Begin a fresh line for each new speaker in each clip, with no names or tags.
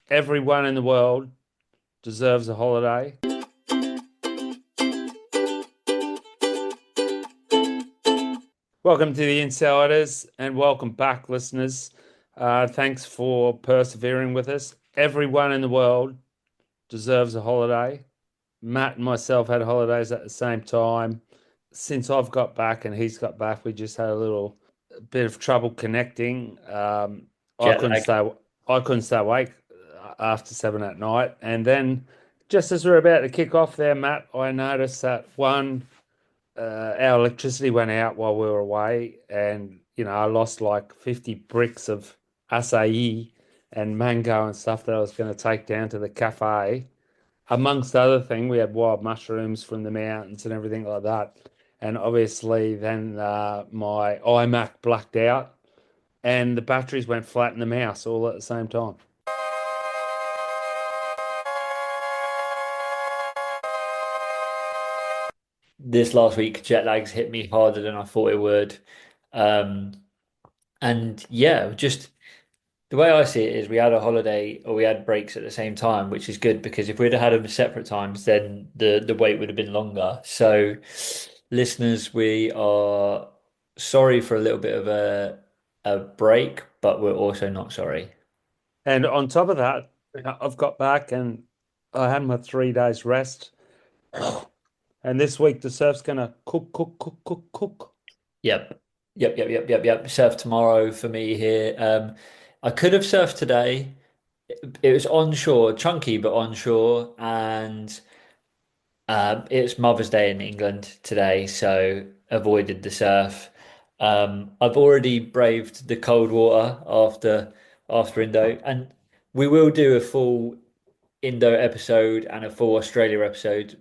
Everyone in the world deserves a holiday. Welcome to the Insiders and welcome back, listeners. Thanks for persevering with us. Everyone in the world deserves a holiday. Matt and myself had holidays at the same time. Since I've got back and he's got back, we just had a little bit of trouble connecting. I
Jet
couldn't
lag.
stay. I couldn't stay awake after 7 at night, and then just as we are about to kick off there, Matt, I noticed that our electricity went out while we were away, and I lost like 50 bricks of acai and mango and stuff that I was going to take down to the cafe. Amongst other things, we had wild mushrooms from the mountains and everything like that. And obviously, then my iMac blacked out, and the batteries went flat in the mouse all at the same time.
This last week, jet lags hit me harder than I thought it would. Um, and yeah, just the way I see it is we had a holiday or we had breaks at the same time, which is good because if we'd have had them at separate times, then the wait would have been longer. So, listeners, we are sorry for a little bit of a break, but we're also not sorry.
And on top of that, I've got back and I had my 3 days rest. And this week the surf's gonna cook, cook, cook, cook, cook.
Yep. Yep. Surf tomorrow for me here. I could have surfed today. It was onshore, chunky but onshore, and it's Mother's Day in England today, so avoided the surf. I've already braved the cold water after Indo, and we will do a full Indo episode and a full Australia episode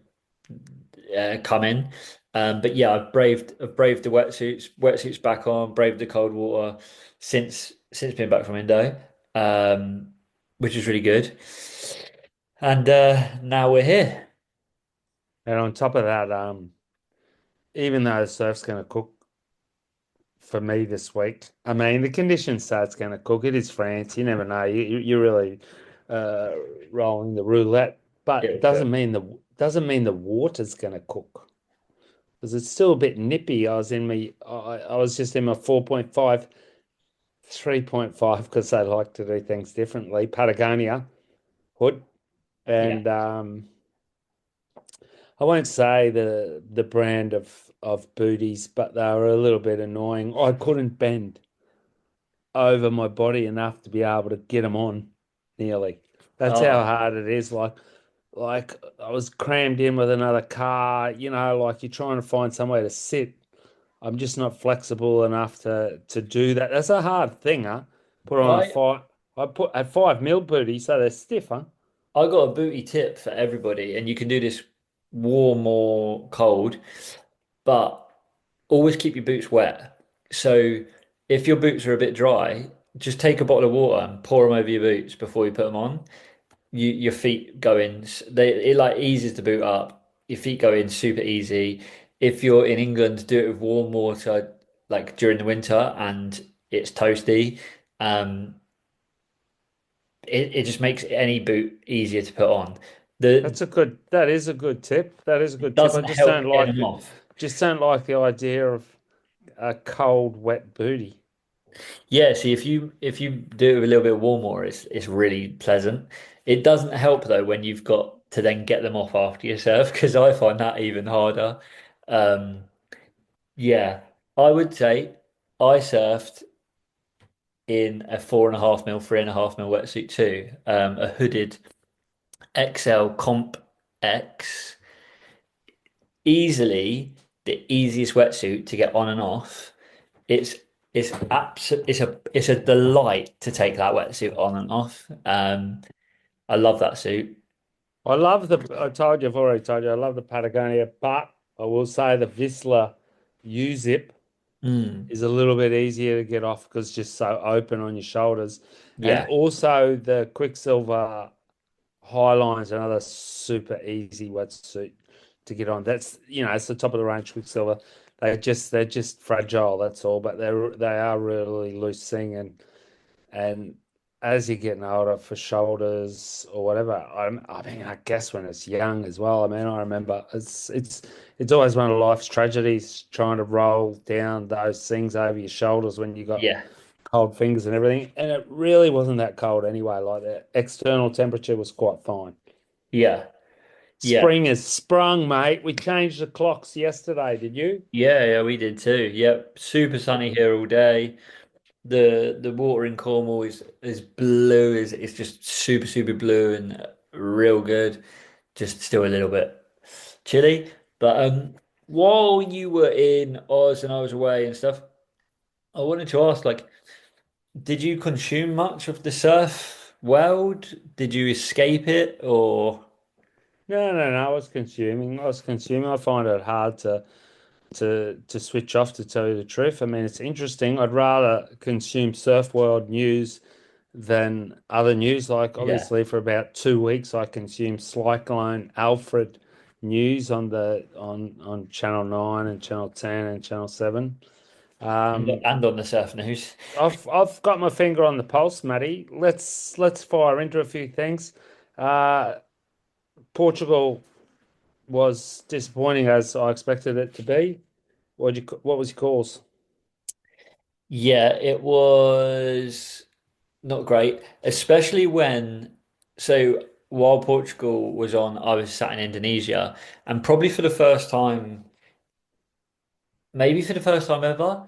coming. But yeah, I've braved the wetsuits back on, braved the cold water since being back from Indo, um, which is really good. And now we're here.
And on top of that, even though the surf's gonna cook for me this week, I mean the conditions say it's gonna cook. It is France. You never know. You're really uh, rolling the roulette, but
Yeah, sure.
doesn't mean the water's gonna cook because it's still a bit nippy. I was just in my 4.5, 3.5 because I like to do things differently. Patagonia hood,
Yeah.
and I won't say the brand of booties, but they were a little bit annoying. I couldn't bend over my body enough to be able to get them on nearly. That's how
Oh,
hard it is. Like I was crammed in with another car, like you're trying to find somewhere to sit. I'm just not flexible enough to do that. That's a hard thing, huh? Put on a
I
five. I put at 5 mil booty, so they're stiff, huh?
I got a booty tip for everybody, and you can do this warm or cold, but always keep your boots wet. So if your boots are a bit dry, just take a bottle of water and pour them over your boots before you put them on. Your feet go in. It like eases the boot up. Your feet go in super easy. If you're in England, do it with warm water, like during the winter, and it's toasty. Um, it just makes any boot easier to put on. The
That is a good tip. That is a
It
good tip. I
doesn't
just
help
don't
getting
like
them
the
off.
just don't like the idea of a cold, wet booty.
Yeah, see if you do it with a little bit of warm water, it's really pleasant. It doesn't help though when you've got to then get them off after you surf because I find that even harder. Um, yeah, I would say I surfed in a 4.5 mil, 3.5 mil wetsuit too. A hooded XL Comp X, easily the easiest wetsuit to get on and off. It's it's a delight to take that wetsuit on and off. I love that suit.
I told you, I've already told you, I love the Patagonia, but I will say the Whistler U-zip
Mm,
is a little bit easier to get off because it's just so open on your shoulders. And
yeah.
also the Quicksilver Highline's another super easy wetsuit to get on. It's the top of the range Quicksilver. They're just fragile, that's all, but they are really loose thing and as you're getting older for shoulders or whatever. I mean, I guess when it's young as well. I mean, I remember it's always one of life's tragedies trying to roll down those things over your shoulders when you got
Yeah,
cold fingers and everything. And it really wasn't that cold anyway. Like the external temperature was quite fine.
yeah, yeah,
Spring has sprung, mate. We changed the clocks yesterday, did you?
yeah. We did too. Yep, super sunny here all day. The water in Cornwall is blue. Is It's just super blue and real good. Just still a little bit chilly. But while you were in Oz and I was away and stuff, I wanted to ask, like, did you consume much of the surf world? Did you escape it or
No. I was consuming. I was consuming. I find it hard to switch off, to tell you the truth. I mean, it's interesting. I'd rather consume surf world news than other news. Like
yeah?
obviously for about 2 weeks I consumed Cyclone Alfred news on Channel 9 and Channel 10 and Channel 7. Um,
And on the surf news.
I've got my finger on the pulse, Matty. Let's fire into a few things. Uh, Portugal was disappointing as I expected it to be. What was your cause?
Yeah, it was not great, especially when, so while Portugal was on, I was sat in Indonesia, and probably for the first time, maybe for the first time ever,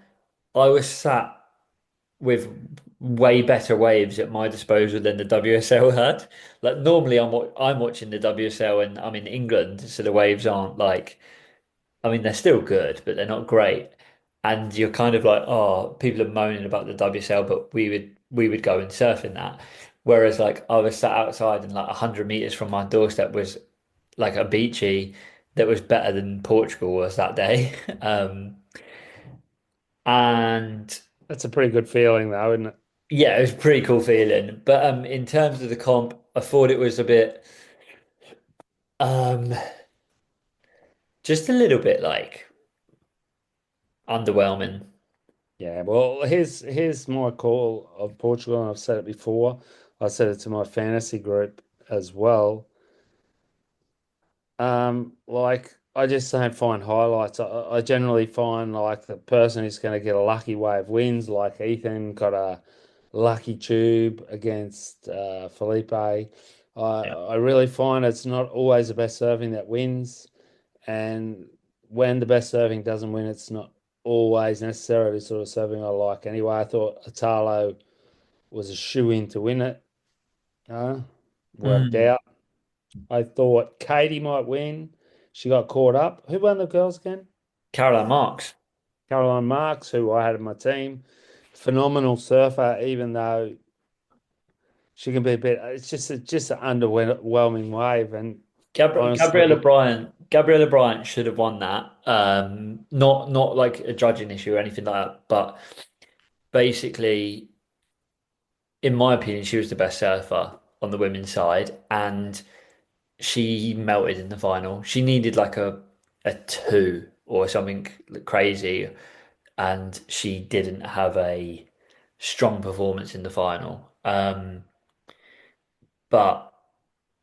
I was sat with way better waves at my disposal than the WSL had. Like normally I'm watching the WSL and I'm in England, so the waves aren't like, I mean, they're still good, but they're not great. And you're kind of like, oh, people are moaning about the WSL, but we would go and surf in that. Whereas like I was sat outside and like 100 meters from my doorstep was like a beachy that was better than Portugal was that day. And
That's a pretty good feeling though, isn't it?
yeah, it was a pretty cool feeling. But in terms of the comp, I thought it was a bit um just a little bit like underwhelming.
Yeah, well, here's my call of Portugal, and I've said it before. I said it to my fantasy group as well. Like I just don't find highlights. I generally find like the person who's going to get a lucky wave wins. Like Ethan got a lucky tube against Felipe. I really find it's not always the best serving that wins, and when the best serving doesn't win, it's not always necessarily sort of serving I like. Anyway, I thought Italo was a shoe in to win it. Uh, Worked
Mm.
out. I thought Katie might win. She got caught up. Who won the girls again?
Caroline Marks.
Caroline Marks, who I had in my team. Phenomenal surfer, even though she can be a bit. It's just an underwhelming wave. And honestly,
Gabriella Bryant should have won that. Not like a judging issue or anything like that, but basically, in my opinion, she was the best surfer on the women's side, and she melted in the final. She needed like a two or something crazy, and she didn't have a strong performance in the final. But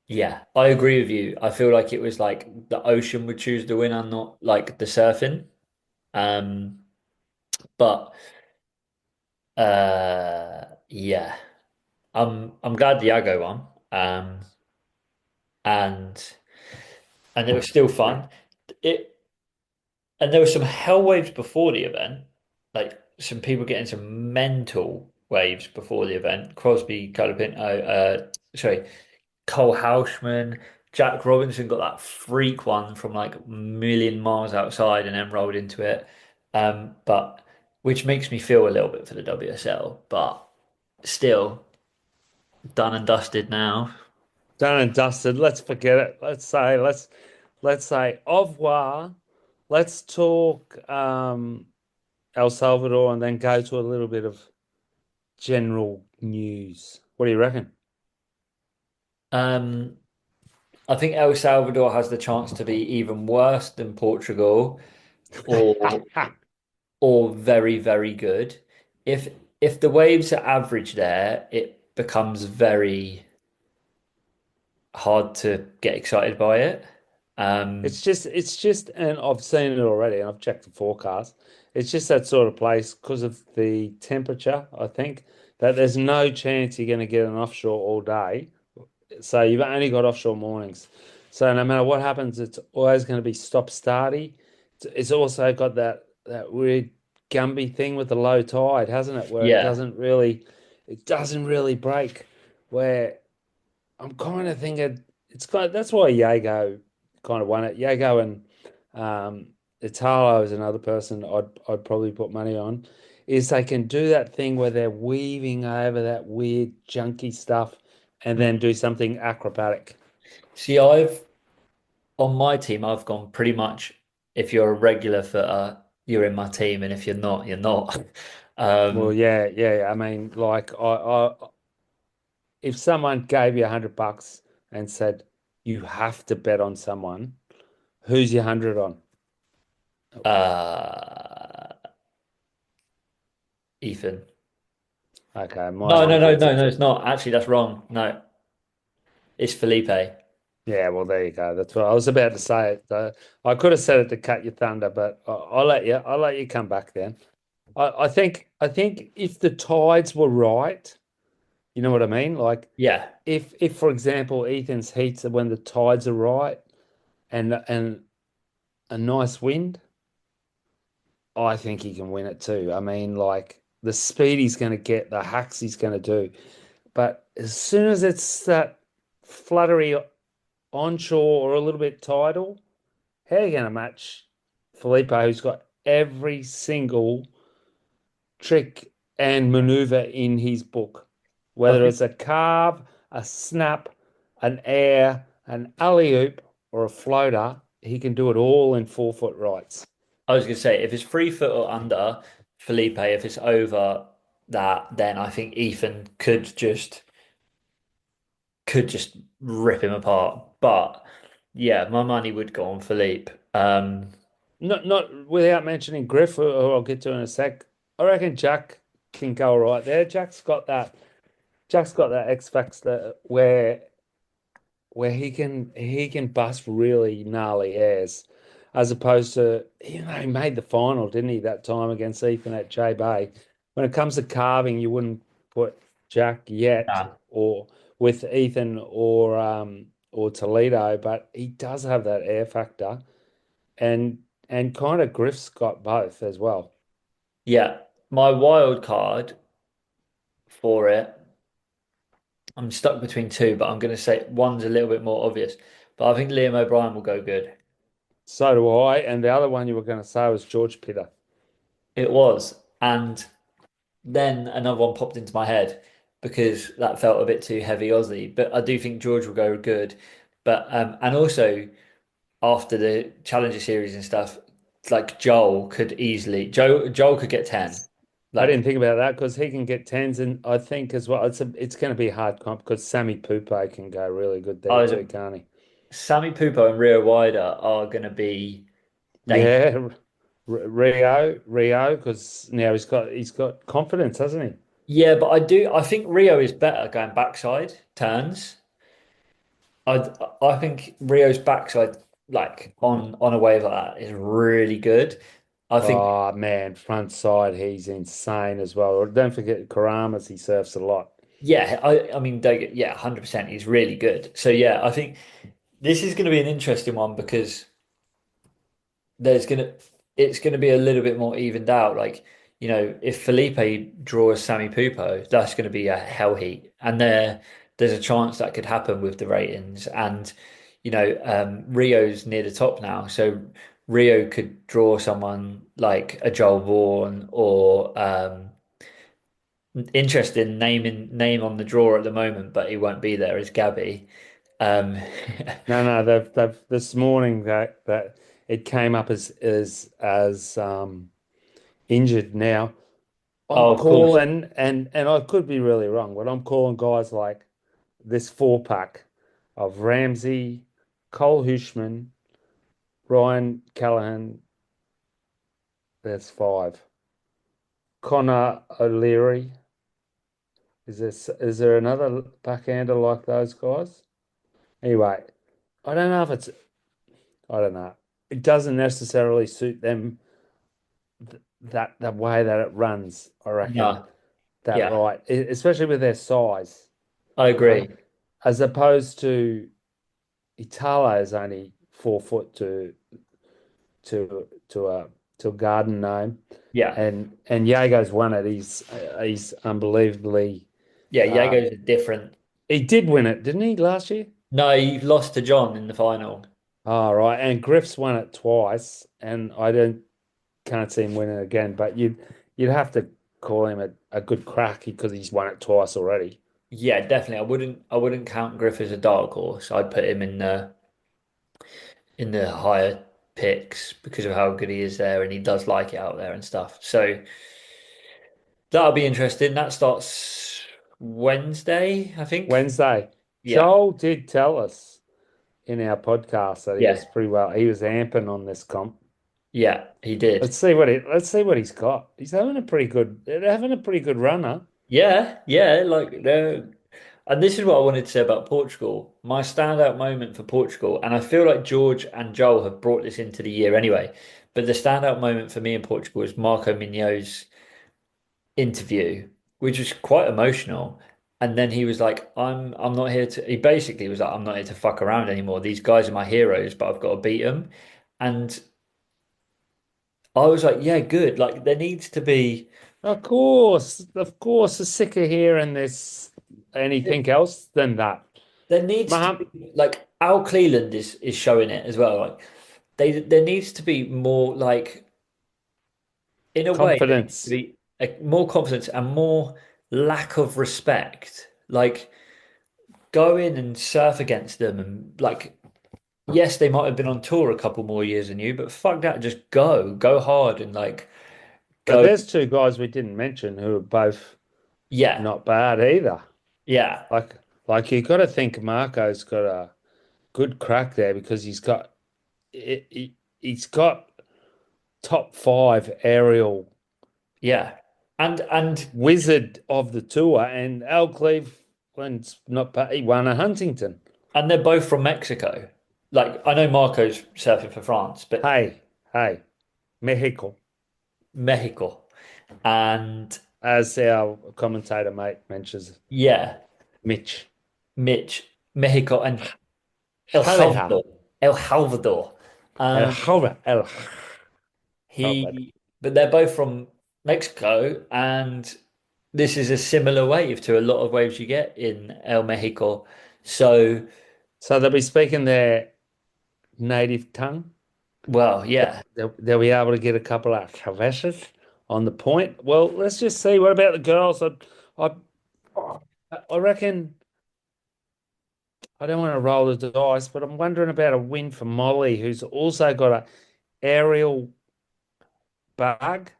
yeah, I agree with you. I feel like it was like the ocean would choose the winner, not like the surfing. Um, but yeah, I'm glad Diago won. And and it was still fun. It And there were some hell waves before the event, like some people getting some mental waves before the event. Crosby, Colapinto, sorry, Cole Houshman, Jack Robinson got that freak one from like a million miles outside and then rolled into it. But which makes me feel a little bit for the WSL, but still done and dusted now.
done and dusted. Let's forget it. Let's say au revoir. Let's talk El Salvador and then go to a little bit of general news. What do you reckon?
Um, I think El Salvador has the chance to be even worse than Portugal, or very good. If if the waves are average there, becomes very hard to get excited by it. Um,
And I've seen it already, and I've checked the forecast. It's just that sort of place because of the temperature, I think, that there's no chance you're going to get an offshore all day. So you've only got offshore mornings. So no matter what happens, it's always going to be stop-starty. It's also got that weird Gumby thing with the low tide, hasn't it? Where
yeah.
it doesn't really break. Where I'm kind of thinking it's kind of, that's why Yago kind of won it. Yago and um, Italo is another person I'd probably put money on. Is they can do that thing where they're weaving over that weird junky stuff and then
Mm.
do something acrobatic.
See, I've on my team, I've gone pretty much if you're a regular footer, you're in my team, and if you're not, you're not.
Well,
Um,
yeah. I mean, like if someone gave you $100 and said you have to bet on someone, who's your hundred on?
uh, Ethan.
Okay, my
No, no, no,
hundreds
no,
are
no, it's not. Actually, that's wrong. No, it's Felipe.
Yeah, well, there you go. That's what I was about to say. I could have said it to cut your thunder, but I'll let you. I'll let you come back then. I think if the tides were right, you know what I mean. Like
Yeah.
if for example Ethan's heats are when the tides are right and a nice wind, I think he can win it too. I mean, like the speed he's going to get, the hacks he's going to do, but as soon as it's that fluttery onshore or a little bit tidal. How are you going to match Felipe, who's got every single trick and maneuver in his book?
I
Whether
think
it's a carve, a snap, an air, an alley-oop, or a floater, he can do it all in 4 foot rights.
I was gonna say if it's 3 foot or under Felipe, if it's over that, then I think Ethan could just rip him apart. But yeah, my money would go on Felipe.
Not without mentioning Griff, who I'll get to in a sec. I reckon Jack can go all right there. Jack's got that X factor where he can bust really gnarly airs, as opposed to he made the final, didn't he, that time against Ethan at J Bay. When it comes to carving, you wouldn't put Jack yet
Nah.
or with Ethan or Toledo, but he does have that air factor and kind of Griff's got both as well.
Yeah, my wild card for it, I'm stuck between two, but I'm gonna say one's a little bit more obvious. But I think Liam O'Brien will go good.
So do I. And the other one you were going to say was George Pitter.
It was. And then another one popped into my head because that felt a bit too heavy Aussie. But I do think George will go good. But and also after the Challenger series and stuff, like Joel could get 10.
I
Like
didn't think about that because he can get tens, and I think as well it's going to be a hard comp because Sammy Pupo can go really good
I
there
was
too, can't he?
Sammy Pupo and Rio Wider are gonna be dangerous.
Yeah, Rio, because now he's got confidence, hasn't he?
Yeah, but I think Rio is better going backside turns. I think Rio's backside, like on a wave like that, is really good. I think,
Oh man, front side, he's insane as well. Don't forget Karamas, he surfs a lot.
yeah, I mean, don't get, yeah, 100%, he's really good. So yeah, I think this is going to be an interesting one because there's gonna it's gonna be a little bit more evened out. Like, if Felipe draws Sammy Pupo, that's gonna be a hell heat. And there's a chance that could happen with the ratings. And, Rio's near the top now. So Rio could draw someone like a Joel Vaughan or interesting name on the draw at the moment, but he won't be there is Gabby. Um
No, they've this morning that it came up as injured now. I'm
oh, of course.
calling, and I could be really wrong, but I'm calling guys like this four pack of Ramsey, Cole Hushman, Ryan Callahan. That's five. Connor O'Leary, Is there another backhander like those guys? Anyway, I don't know if it's I don't know. It doesn't necessarily suit them that the way that it runs, I reckon,
No,
that
yeah,
right, especially with their size,
I
you know,
agree.
as opposed to Italo is only 4 foot to a garden gnome,
Yeah,
and Jago's won it. He's unbelievably.
yeah,
Uh,
Jago's a different.
he did win it, didn't he, last year?
No, he lost to John in the final.
Oh, right. And Griff's won it twice, and I don't can't see him winning again. But you'd have to call him a good crack because he's won it twice already.
Yeah, definitely. I wouldn't count Griff as a dark horse. I'd put him in the higher picks because of how good he is there and he does like it out there and stuff. So that'll be interesting. That starts Wednesday, I think.
Wednesday,
Yeah.
Joel did tell us in our podcast that he
Yeah.
was pretty well. He was amping on this comp.
Yeah, he did.
Let's see what he's got. He's having a pretty good runner.
Yeah, yeah, like no. And this is what I wanted to say about Portugal. My standout moment for Portugal, and I feel like George and Joel have brought this into the year anyway, but the standout moment for me in Portugal was Marco Mignot's interview, which was quite emotional. And then he was like, I'm not here to he basically was like, I'm not here to fuck around anymore. These guys are my heroes, but I've got to beat them. And I was like, yeah, good. Like there needs to be
Of course, the sicker here and this anything else than that.
there needs to
Maham
be like Al Cleland is showing it as well. Like there needs to be more like in a way there needs to
confidence.
be more confidence and more lack of respect. Like go in and surf against them and like yes, they might have been on tour a couple more years than you, but fuck that, just go hard and like
But
go.
there's two guys we didn't mention who are both
Yeah,
not bad either.
yeah,
Like, like you got to think Marco's got a good crack there because he's got top five aerial
yeah, and
wizard of the tour, and Al Cleveland's not bad. He won a Huntington.
they're both from Mexico. Like I know Marco's surfing for France, but
Hey, hey, Mexico,
Mexico and
as our commentator mate mentions,
yeah,
Mitch.
Mitch, Mexico and El
Aleja,
Salvador, El Salvador.
El
Um,
Jova, El Jova.
but they're both from Mexico, and this is a similar wave to a lot of waves you get in El Mexico. So,
So they'll be speaking their native tongue.
well, yeah.
They'll be able to get a couple of traverses on the point. Well, let's just see. What about the girls? I, I reckon I don't want to roll the dice, but I'm wondering about a win for Molly, who's also got a aerial bug.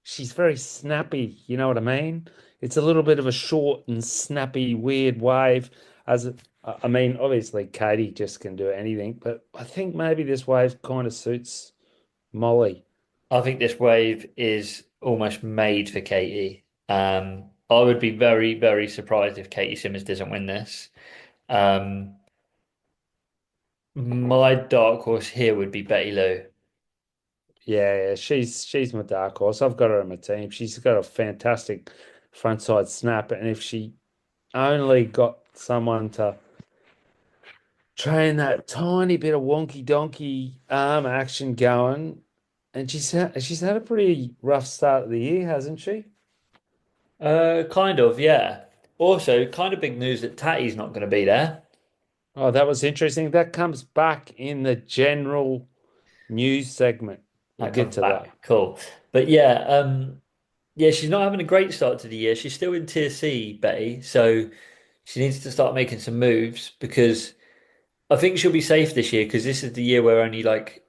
She's very snappy. You know what I mean? It's a little bit of a short and snappy, weird wave. I mean, obviously Katie just can do anything, but I think maybe this wave kind of suits Molly.
I think this wave is almost made for Katie. I would be very, very surprised if Katie Simmons doesn't win this. Um, my dark horse here would be Betty Lou.
Yeah, yeah, she's my dark horse. I've got her on my team. She's got a fantastic frontside snap, and if she only got someone to train that tiny bit of wonky donkey arm action going, and she's had a pretty rough start of the year, hasn't she?
Kind of, yeah. Also, kind of big news that Tatty's not going to be there.
Oh, that was interesting. That comes back in the general news segment. We'll
That
get
comes
to that.
back. Cool. But yeah, yeah, she's not having a great start to the year. She's still in Tier C, Betty, so she needs to start making some moves because I think she'll be safe this year because this is the year where only like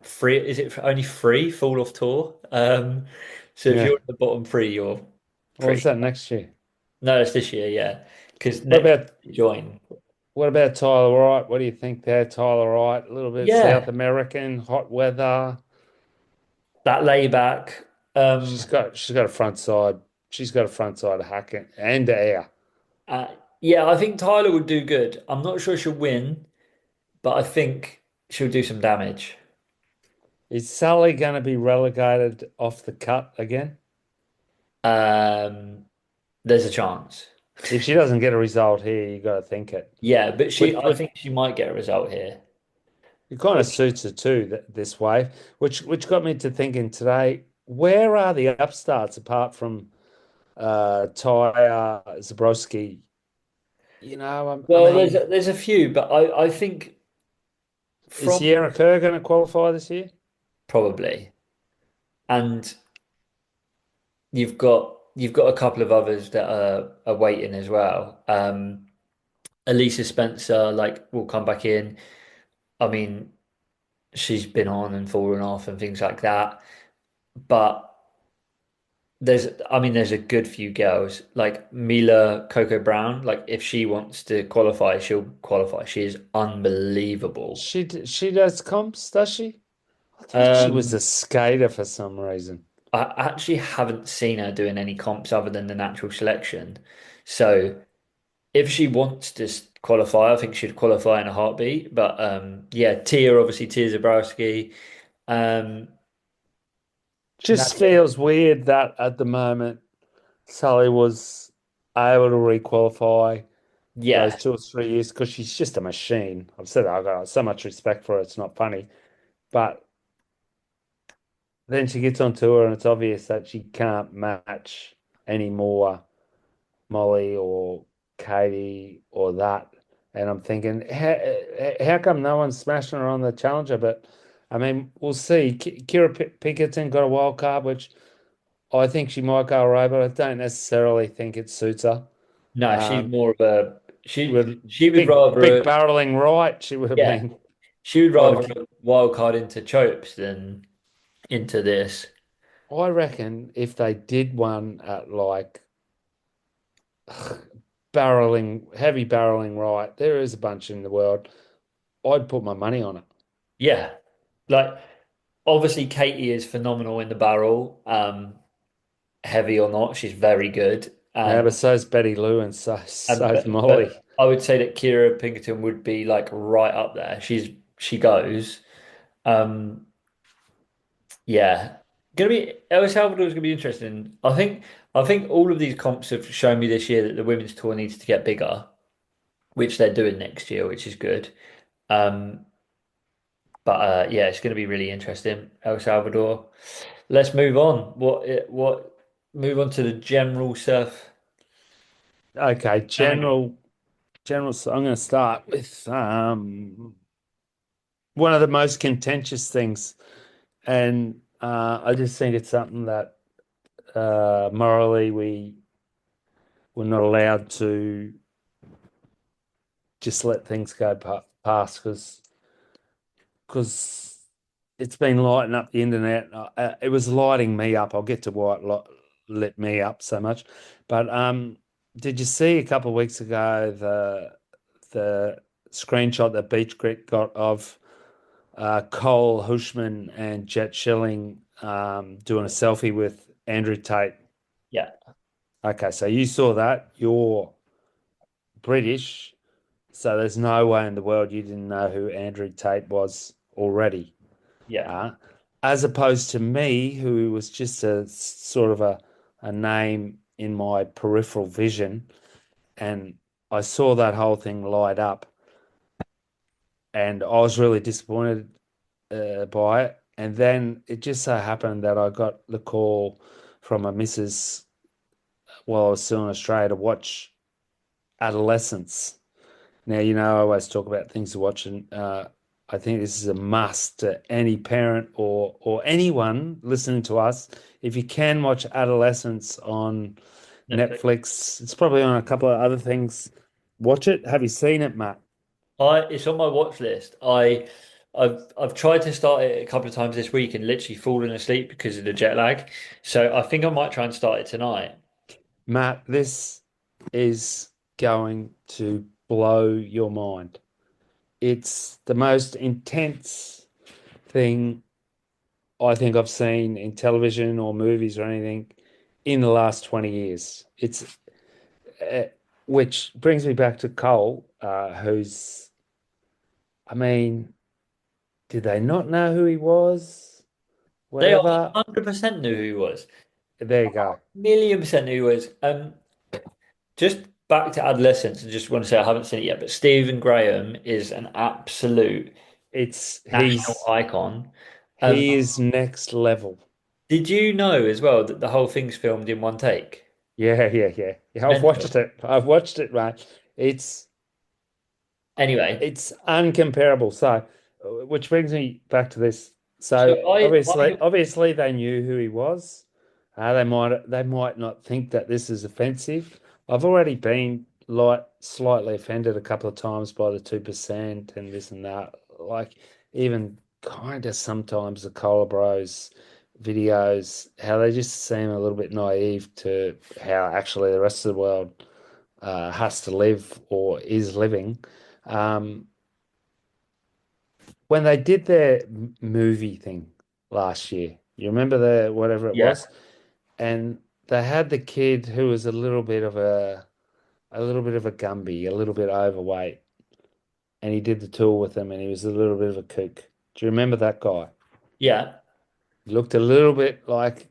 three, is it only three fall off tour? So if
Yeah.
you're in the bottom three, you're
Or is
pretty.
that next year?
No, it's this year, yeah. Because
What
next
about
year you join.
what about Tyler Wright? What do you think there, Tyler Wright? A little bit South
Yeah,
American, hot weather.
that layback. Um,
She's got a front side. she's got a front side hack and air.
Uh, yeah, I think Tyler would do good. I'm not sure she'll win, but I think she'll do some damage.
Is Sally going to be relegated off the cut again?
Um, there's a chance.
If she doesn't get a result here, you got to think it.
Yeah, but I
Which
think she might get a result here.
it kind of suits her too this way. Which got me to thinking today, where are the upstarts apart from Ty Zabrowski? I
Well,
mean,
there's a few, but I think
is
from
Sierra Kerr going to qualify this year?
probably, and you've got a couple of others that are waiting as well. Elisa Spencer, like, will come back in. I mean, she's been on and fallen off and things like that. But there's a good few girls like Mila Coco Brown. Like, if she wants to qualify, she'll qualify. She is unbelievable.
She does comps, does she? I thought she was a
Um,
skater for some reason.
I actually haven't seen her doing any comps other than the natural selection. So if she wants to qualify, I think she'd qualify in a heartbeat. But yeah, Tia Zabrowski. Um,
Just
Nadia,
feels weird that at the moment Sally was able to requalify those
yeah,
2 or 3 years because she's just a machine. I've said that, I've got so much respect for her, it's not funny. But then she gets on tour and it's obvious that she can't match any more Molly or Katie or that. And I'm thinking, how come no one's smashing her on the Challenger? But I mean, we'll see. Kira Pinkerton got a wild card, which I think she might go away, but I don't necessarily think it suits her.
no, she's
Um,
more of a
with
she would
big
rather
barreling right, she would have
yeah,
been
she would
trying to.
rather a wild card into Chopes than into this.
I reckon if they did one at like heavy barreling right, there is a bunch in the world. I'd put my money on it.
Yeah, like, obviously Katie is phenomenal in the barrel. Heavy or not, she's very good.
Yeah, but
And
so's Betty Lou and so's
but
Molly.
I would say that Kira Pinkerton would be like right up there. She goes. Um, yeah, gonna be El Salvador is gonna be interesting. I think all of these comps have shown me this year that the women's tour needs to get bigger, which they're doing next year, which is good. Um, but yeah, it's gonna be really interesting. El Salvador. Let's move on. What move on to the general surf.
Okay,
Dynamic.
general. So I'm going to start with one of the most contentious things, and I just think it's something that morally we're not allowed to just let things go past because it's been lighting up the internet. It was lighting me up. I'll get to why it lit me up so much. But did you see a couple of weeks ago the screenshot that Beach Grit got of Cole Hushman and Jet Schilling doing a selfie with Andrew Tate?
Yeah,
Okay, so you saw that. You're British, so there's no way in the world you didn't know who Andrew Tate was already.
yeah,
Uh, as opposed to me, who was just a sort of a name in my peripheral vision, and I saw that whole thing light up, and I was really disappointed by it. And then it just so happened that I got the call from a missus while I was still in Australia to watch Adolescence. Now, I always talk about things to watch, and I think this is a must to any parent or anyone listening to us. If you can watch Adolescence on
Netflix.
Netflix, it's probably on a couple of other things. Watch it. Have you seen it, Matt?
It's on my watch list. I've tried to start it a couple of times this week and literally fallen asleep because of the jet lag. So I think I might try and start it tonight.
Matt, this is going to blow your mind. It's the most intense thing I think I've seen in television or movies or anything. in the last 20 years. It's uh, which brings me back to Cole, who's, I mean, did they not know who he was?
They
Whatever.
100% knew who he was.
There you go.
Million percent knew who he was. Just back to adolescence, I just want to say I haven't seen it yet, but Stephen Graham is an absolute
It's
national icon. Um,
he is next level.
did you know as well that the whole thing's filmed in one take?
Yeah. I've
Mental.
watched it. I've watched it, right? It's
Anyway,
it's uncomparable. So, which brings me back to this.
so
So obviously they knew who he was. They might not think that this is offensive. I've already been like slightly offended a couple of times by the 2% and this and that. Like even kind of sometimes the Cola Bros videos, how they just seem a little bit naive to how actually the rest of the world has to live or is living. Um, when they did their movie thing last year, you remember the whatever it
yeah,
was, and they had the kid who was a little bit of a Gumby, a little bit overweight, and he did the tour with them, and he was a little bit of a kook. Do you remember that guy?
yeah,
He looked a little bit like,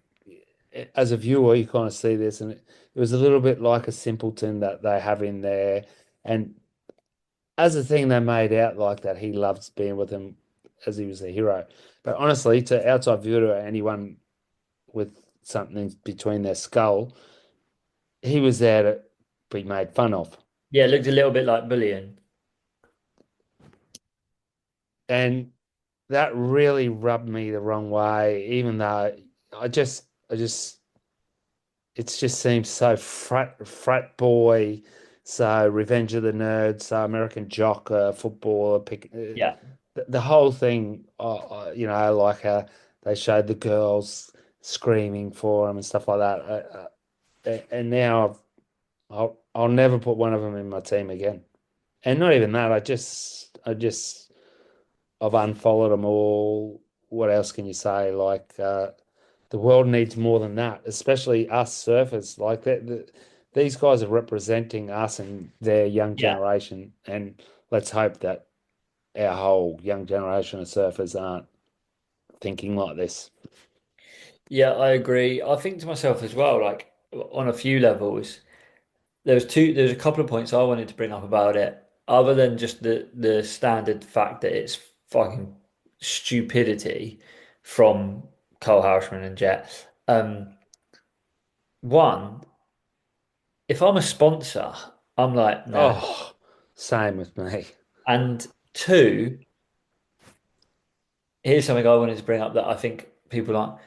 as a viewer, you kind of see this, and it was a little bit like a simpleton that they have in there, and as a thing they made out like that he loved being with him as he was a hero. But honestly, to outside viewer, anyone with something between their skull, he was there to be made fun of.
yeah. It looked a little bit like bullying.
And that really rubbed me the wrong way, even though I just it just seems so frat boy, so Revenge of the Nerds, so American Jock, footballer,
Yeah,
the whole thing. Like how they showed the girls screaming for him and stuff like that. And now I'll never put one of them in my team again. And not even that. I've unfollowed them all. What else can you say? Like, the world needs more than that, especially us surfers. Like these guys are representing us and their young
yeah,
generation, and let's hope that our whole young generation of surfers aren't thinking like this.
yeah. I agree. I think to myself as well, like on a few levels. There's a couple of points I wanted to bring up about it, other than just the standard fact that it's fucking stupidity from Cole Houshman and Jet. One, if I'm a sponsor, I'm like, nah.
Oh, same with me.
And two, here's something I wanted to bring up that I think people aren't.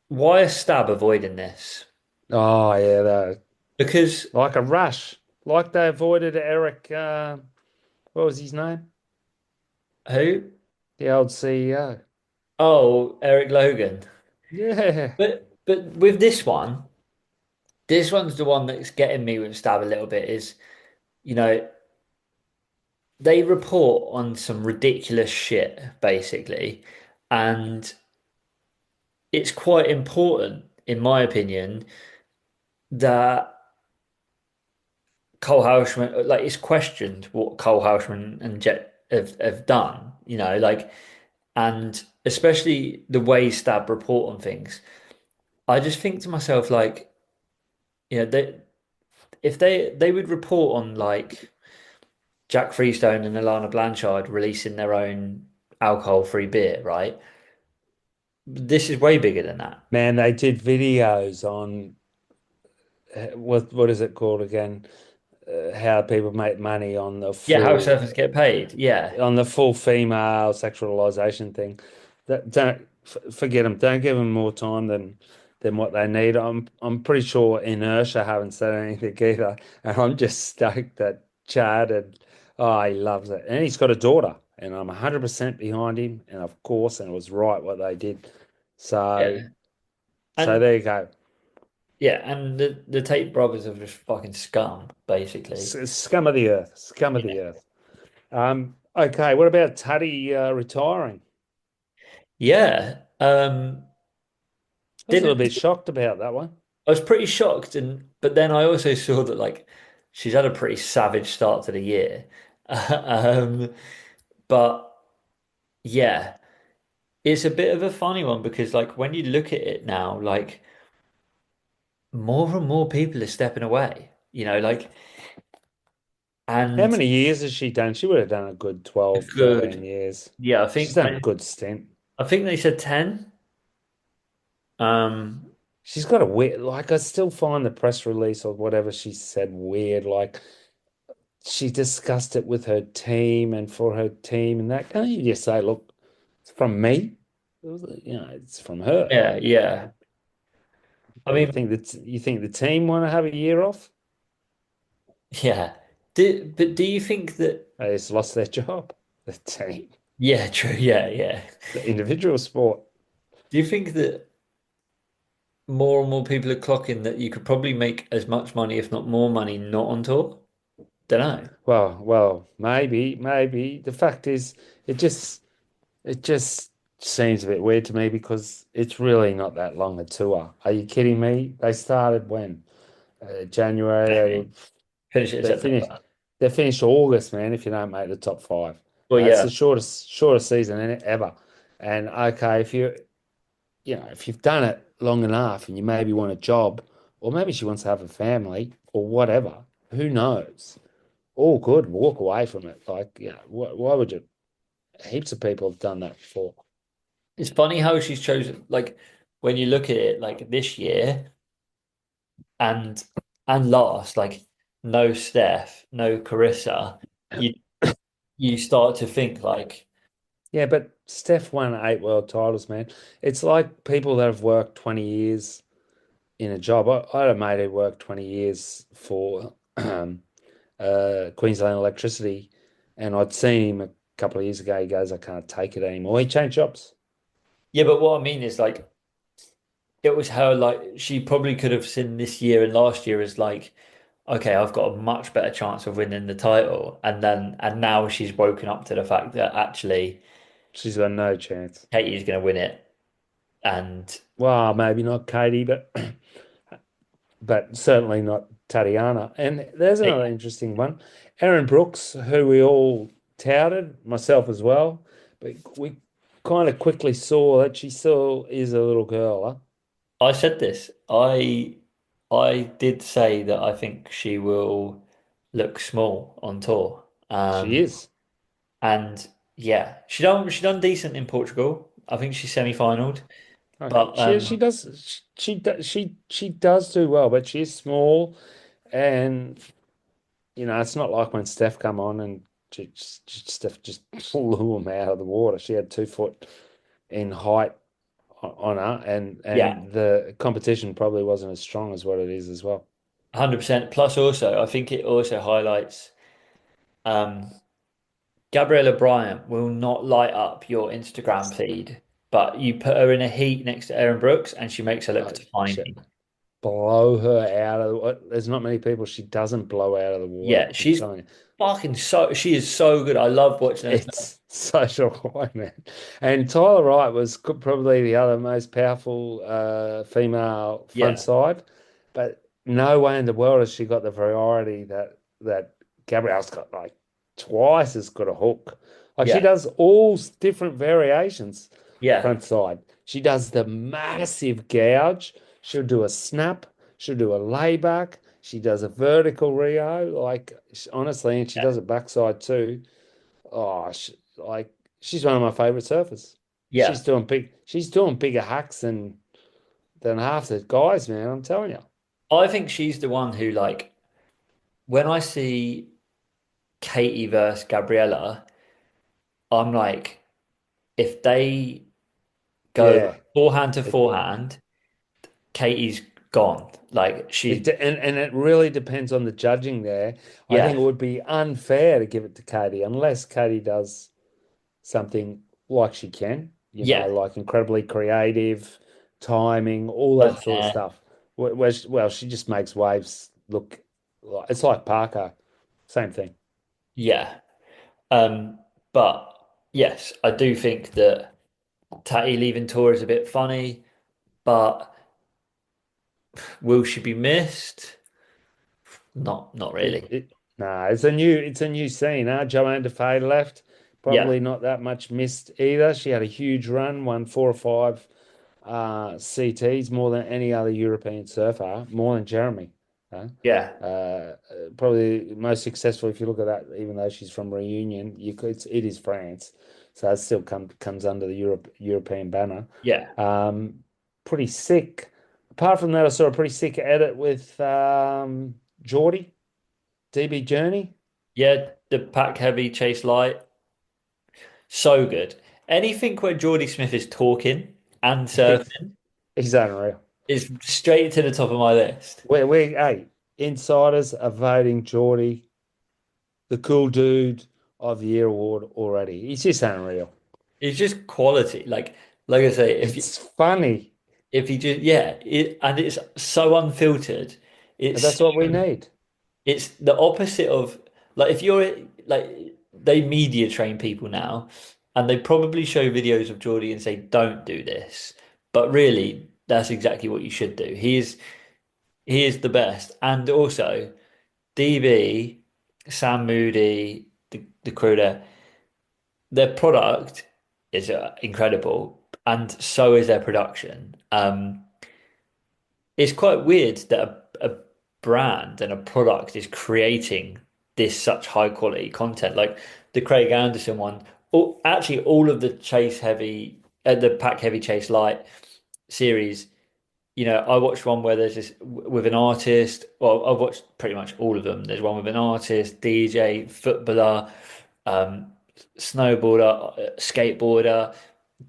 Why is Stab avoiding this?
Oh yeah,
Because
like a rush, like they avoided Eric. What was his name?
who?
The old CEO.
Oh, Eric Logan.
Yeah.
But with this one's the one that's getting me with Stab a little bit is, you know, they report on some ridiculous shit, basically. And it's quite important, in my opinion, that Cole Houshman, like, it's questioned what Cole Houshman and Jet have done, and especially the way Stab report on things. I just think to myself, like, they if they would report on like Jack Freestone and Alana Blanchard releasing their own alcohol-free beer, right? This is way bigger than that.
Man, they did videos on what is it called again? How people make money
Yeah, how surfers get paid. Yeah,
on the full female sexualization thing. That don't forget them. Don't give them more time than what they need. I'm pretty sure Inertia haven't said anything either, and I'm just stoked that Chad and he loves it, and he's got a daughter, and I'm 100% behind him, and of course, and it was right what they did. So
yeah,
so
and
there you go.
yeah, and the Tate brothers are just fucking scum, basically.
Scum of the earth, scum of the
Yeah,
earth. Okay, what about Tuddy retiring?
yeah.
I was a little
Didn't
bit shocked about that one.
I was pretty shocked, and but then I also saw that like she's had a pretty savage start to the year. Um, but yeah, it's a bit of a funny one because like when you look at it now, like more and more people are stepping away, like
How
and
many years has she done? She would have done a good
a
12, 13
good
years.
yeah,
She's done a good stint.
I think they said 10. Um
She's got a weird, like, I still find the press release or whatever she said weird. Like, she discussed it with her team and for her team and that. Can't you just say, look, it's from me? It's from her.
yeah, yeah. I
You
mean,
think you think the team want to have a year off?
yeah. But do you think that
They just lost their job. The team,
yeah, true, yeah, yeah.
the individual sport.
Do you think that more and more people are clocking that you could probably make as much money, if not more money, not on tour? Don't know.
Well, maybe. The fact is, it just it just seems a bit weird to me because it's really not that long a tour. Are you kidding me? They started when? January.
Finish it in
They finished.
September.
They finished August, man. If you don't make the top five,
Well,
it's
yeah,
the shortest season in it ever. And okay, if you've done it long enough and you maybe want a job, or maybe she wants to have a family or whatever, who knows? All good. Walk away from it. Like, why would you? Heaps of people have done that before.
it's funny how she's chosen. Like when you look at it, like this year and last, like no Steph, no Carissa, you you start to think like,
Yeah, but Steph won 8 world titles, man. It's like people that have worked 20 years in a job. I had a mate who worked 20 years for Queensland Electricity, and I'd seen him a couple of years ago. He goes, I can't take it anymore. He changed jobs.
yeah. But what I mean is like it was her. Like she probably could have seen this year and last year as like, okay, I've got a much better chance of winning the title, and now she's woken up to the fact that actually
She's got no chance.
Katie's going to win it, and
Well, maybe not Katie, but certainly not Tatiana. And there's another interesting one. Aaron Brooks, who we all touted, myself as well, but we kind of quickly saw that she still is a little girl, huh?
I said this. I did say that I think she will look small on tour.
She
Um,
is.
and yeah, she done decent in Portugal. I think she semi-finaled.
Okay.
But
She does she does do well, but she's small and it's not like when Steph come on and Steph just flew him out of the water. She had 2 foot in height on her, and
yeah,
the competition probably wasn't as strong as what it is as well.
100%. Plus also, I think it also highlights um Gabriella Bryant will not light up your Instagram feed, but you put her in a heat next to Erin Brooks and she makes her look
Uh, she,
tiny.
blow her out of there's not many people she doesn't blow out of the water.
Yeah,
I'm
she's
telling you.
she is so good. I love watching her.
It's such a high, man. And Tyler Wright was probably the other most powerful female front
Yeah,
side, but no way in the world has she got the variety that Gabrielle's got, like twice as good a hook. Like she
yeah,
does all different variations
yeah,
front side. She does the massive gouge. She'll do a snap. She'll do a layback. She does a vertical Rio, like honestly, and she
yeah,
does a backside too. Oh, like she's one of my favorite surfers.
yeah.
She's doing bigger hacks than half the guys, man. I'm telling you.
I think she's the one who like when I see Katie versus Gabriella, I'm like, if they go
Yeah.
forehand to
It
forehand, Katie's gone. Like
it
she's
and it really depends on the judging there. I
yeah,
think it would be unfair to give it to Katie unless Katie does something like she can,
yeah.
like incredibly creative, timing, all
But
that sort of stuff. Well, she just makes waves look like it's like Parker, same thing.
yeah. Um, but yes, I do think that Tatty leaving tour is a bit funny, but Will she be missed? Not
It,
really.
it, nah, it's a new scene. Huh? Joanne Defay left.
Yeah,
Probably not that much missed either. She had a huge run, won 4 or 5 CTs, more than any other European surfer, more than Jeremy. Huh?
yeah,
Probably most successful if you look at that, even though she's from Reunion, it is France, so it still comes under the European banner.
yeah,
Um, Pretty sick. Apart from that, I saw a pretty sick edit with Geordie, DB Journey.
yeah. The pack heavy chase light, so good. Anything where Geordie Smith is talking and
He's,
surfing
he's unreal.
is straight to the top of my list.
Hey, insiders are voting Geordie the cool dude of the year award already. He's just unreal.
It's just quality. Like I say,
It's funny,
if you just yeah, and it's so unfiltered.
and
It's
that's what we need.
it's the opposite of like if you're like they media train people now, and they probably show videos of Geordie and say don't do this, but really that's exactly what you should do. He is the best, and also DB, Sam Moody, the crew there, their product is incredible, and so is their production. It's quite weird that a brand and a product is creating this such high quality content. Like the Craig Anderson one, actually all of the Chase Heavy, the Pack Heavy Chase Light series. I watched one where there's this with an artist. Well, I've watched pretty much all of them. There's one with an artist, DJ, footballer, um, snowboarder, skateboarder,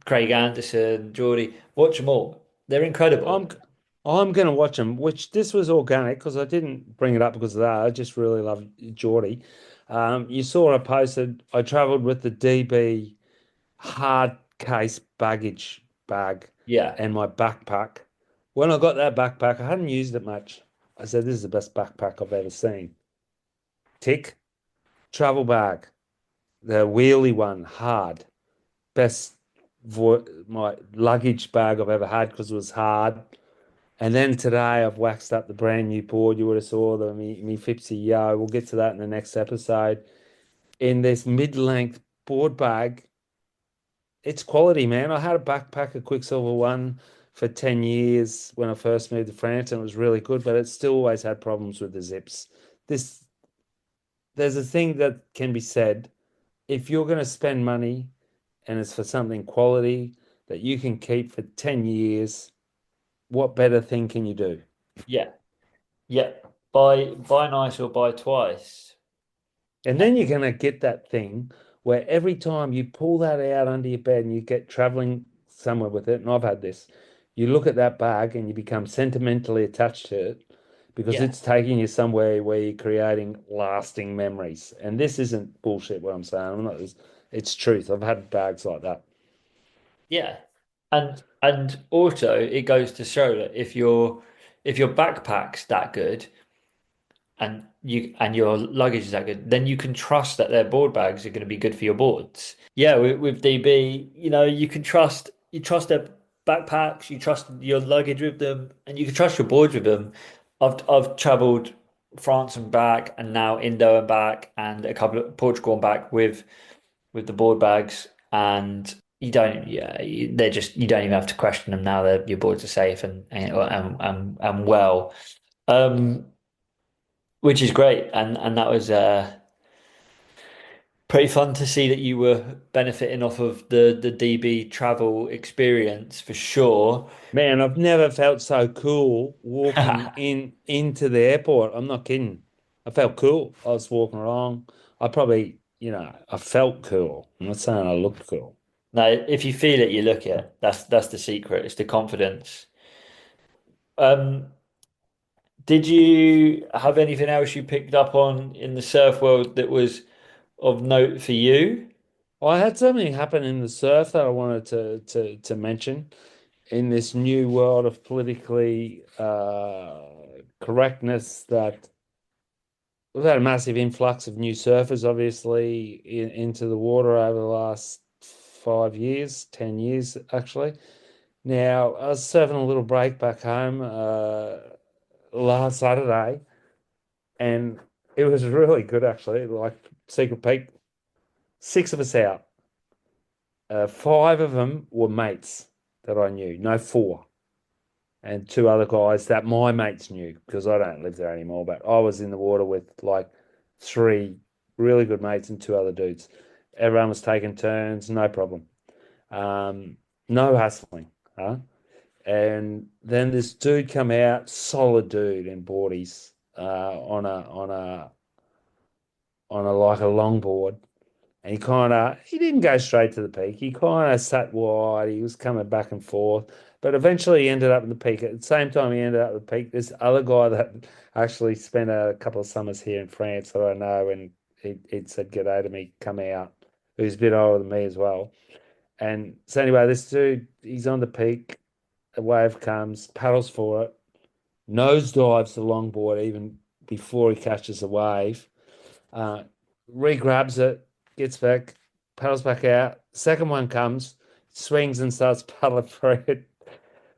Craig Anderson, Geordie. Watch them all. They're incredible.
I'm I'm gonna watch them. Which this was organic because I didn't bring it up because of that. I just really love Geordie. You saw I posted. I travelled with the DB hard case baggage bag
Yeah.
and my backpack. When I got that backpack, I hadn't used it much. I said, "This is the best backpack I've ever seen." Tick travel bag, the wheelie one, hard. Best my luggage bag I've ever had because it was hard. And then today I've waxed up the brand new board. You would have saw the me Fipsy Yo. We'll get to that in the next episode. In this mid-length board bag, it's quality, man. I had a backpack, a Quicksilver one for 10 years when I first moved to France, and it was really good, but it still always had problems with the zips. This there's a thing that can be said. If you're going to spend money and it's for something quality that you can keep for 10 years, what better thing can you do?
Yeah. Yeah. Buy nice or buy twice.
And then you're going to get that thing where every time you pull that out under your bed and you get traveling somewhere with it, and I've had this, you look at that bag and you become sentimentally attached to it because
Yeah.
it's taking you somewhere where you're creating lasting memories. And this isn't bullshit what I'm saying. I'm not, it's truth. I've had bags like that.
Yeah. And also it goes to show that if your backpack's that good and your luggage is that good, then you can trust that their board bags are going to be good for your boards. Yeah, with DB, you trust their backpacks, you trust your luggage with them, and you can trust your boards with them. I've traveled France and back, and now Indo and back, and a couple of Portugal and back with the board bags, and you don't, yeah, they're just you don't even have to question them now. Your boards are safe and well. Um, which is great. And that was pretty fun to see that you were benefiting off of the DB travel experience for sure.
Man, I've never felt so cool walking into the airport. I'm not kidding. I felt cool. I was walking along. I probably, I felt cool. I'm not saying I looked cool.
No, if you feel it, you look it. That's the secret. It's the confidence. Um, did you have anything else you picked up on in the surf world that was of note for you?
I had something happen in the surf that I wanted to mention in this new world of politically correctness that we've had a massive influx of new surfers, obviously, into the water over the last 5 years, 10 years, actually. Now, I was surfing a little break back home. last Saturday, and it was really good actually. Like secret peek, six of us out. Five of them were mates that I knew, no four, and two other guys that my mates knew because I don't live there anymore. But I was in the water with like three really good mates and two other dudes. Everyone was taking turns, no problem. Um, no hustling, huh? And then this dude come out, solid dude in boardies, on a like a longboard, and he didn't go straight to the peak. He kind of sat wide. He was coming back and forth, but eventually he ended up in the peak. At the same time, he ended up at the peak. This other guy that actually spent a couple of summers here in France that I know, and he'd said g'day to me, come out. Who's a bit older than me as well. And so anyway, this dude, he's on the peak. A wave comes, paddles for it, nose dives the longboard even before he catches the wave, uh, re-grabs it, gets back, paddles back out. Second one comes, swings and starts paddling for it.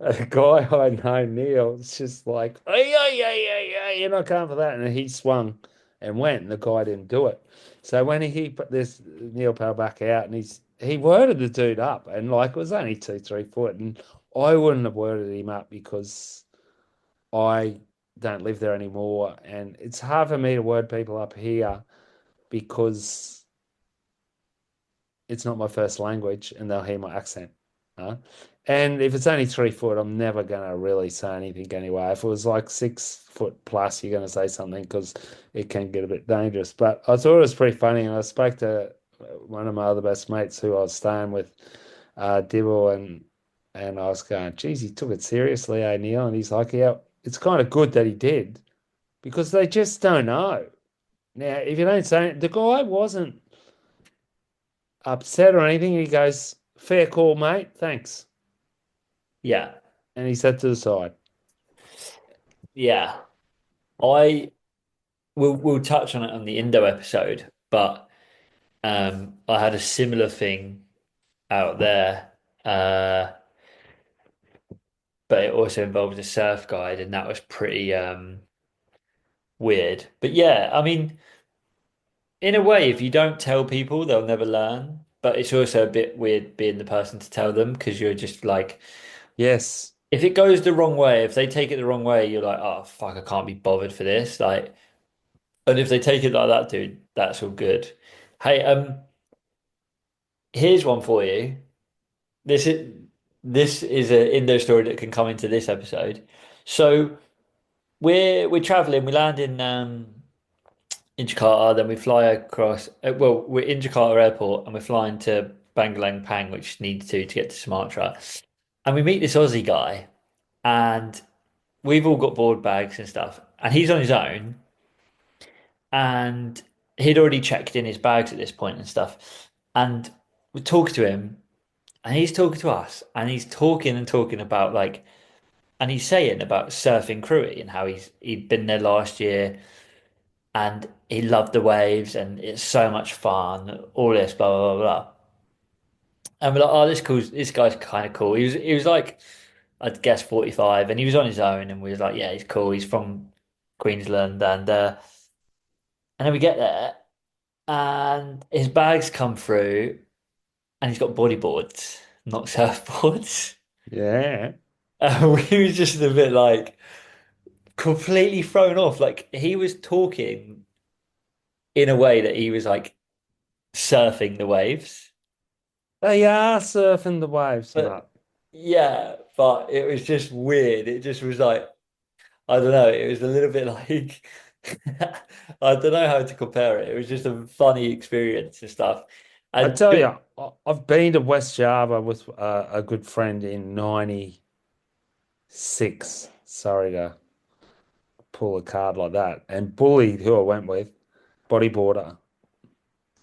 A guy I know, Neil, is just like, hey, hey, hey, hey, hey, you're not coming for that. And he swung and went, and the guy didn't do it. So when he put this Neil paddle back out, and he worded the dude up, and like it was only 2, 3 foot, and I wouldn't have worded him up because I don't live there anymore, and it's hard for me to word people up here because it's not my first language and they'll hear my accent. Huh? And if it's only 3 foot, I'm never going to really say anything anyway. If it was like 6 foot plus, you're going to say something because it can get a bit dangerous. But I thought it was pretty funny. And I spoke to one of my other best mates who I was staying with, Dibble, and I was going, geez, he took it seriously, Neil. And he's like, yeah, it's kind of good that he did because they just don't know. Now, if you don't say it, the guy wasn't upset or anything. He goes, fair call, mate. Thanks.
Yeah.
And he said to the side.
Yeah. I we'll touch on it on the Indo episode, but I had a similar thing out there. But it also involved a surf guide, and that was pretty weird. But yeah, I mean, in a way, if you don't tell people, they'll never learn. But it's also a bit weird being the person to tell them because you're just like,
Yes.
if it goes the wrong way, if they take it the wrong way, you're like, oh fuck, I can't be bothered for this. Like, and if they take it like that, dude, that's all good. Hey, here's one for you. This is this is an Indo story that can come into this episode. So we're traveling. We land in Jakarta, then we fly across. Well, we're in Jakarta Airport, and we're flying to Bangalang Pang, which needs to get to Sumatra. And we meet this Aussie guy, and we've all got board bags and stuff, and he's on his own, and he'd already checked in his bags at this point and stuff. And we talk to him, and he's talking to us, and he's talking and talking about like, and he's saying about surfing Cruy and how he'd been there last year and he loved the waves and it's so much fun, all this, blah blah blah blah. And we're like, oh, this guy's kind of cool. He was like, I'd guess 45, and he was on his own, and we was like, yeah, he's cool. He's from Queensland, and then we get there, and his bags come through, and he's got bodyboards, not surfboards.
Yeah.
And we was just a bit like completely thrown off. Like he was talking in a way that he was like surfing the waves.
They are surfing the waves, mate.
But yeah, but it was just weird. It just was like, I don't know, it was a little bit like I don't know how to compare it. It was just a funny experience and stuff.
I
And
tell you, I've been to West Java with a good friend in 96. Sorry to pull a card like that. And Bully, who I went with, bodyboarder.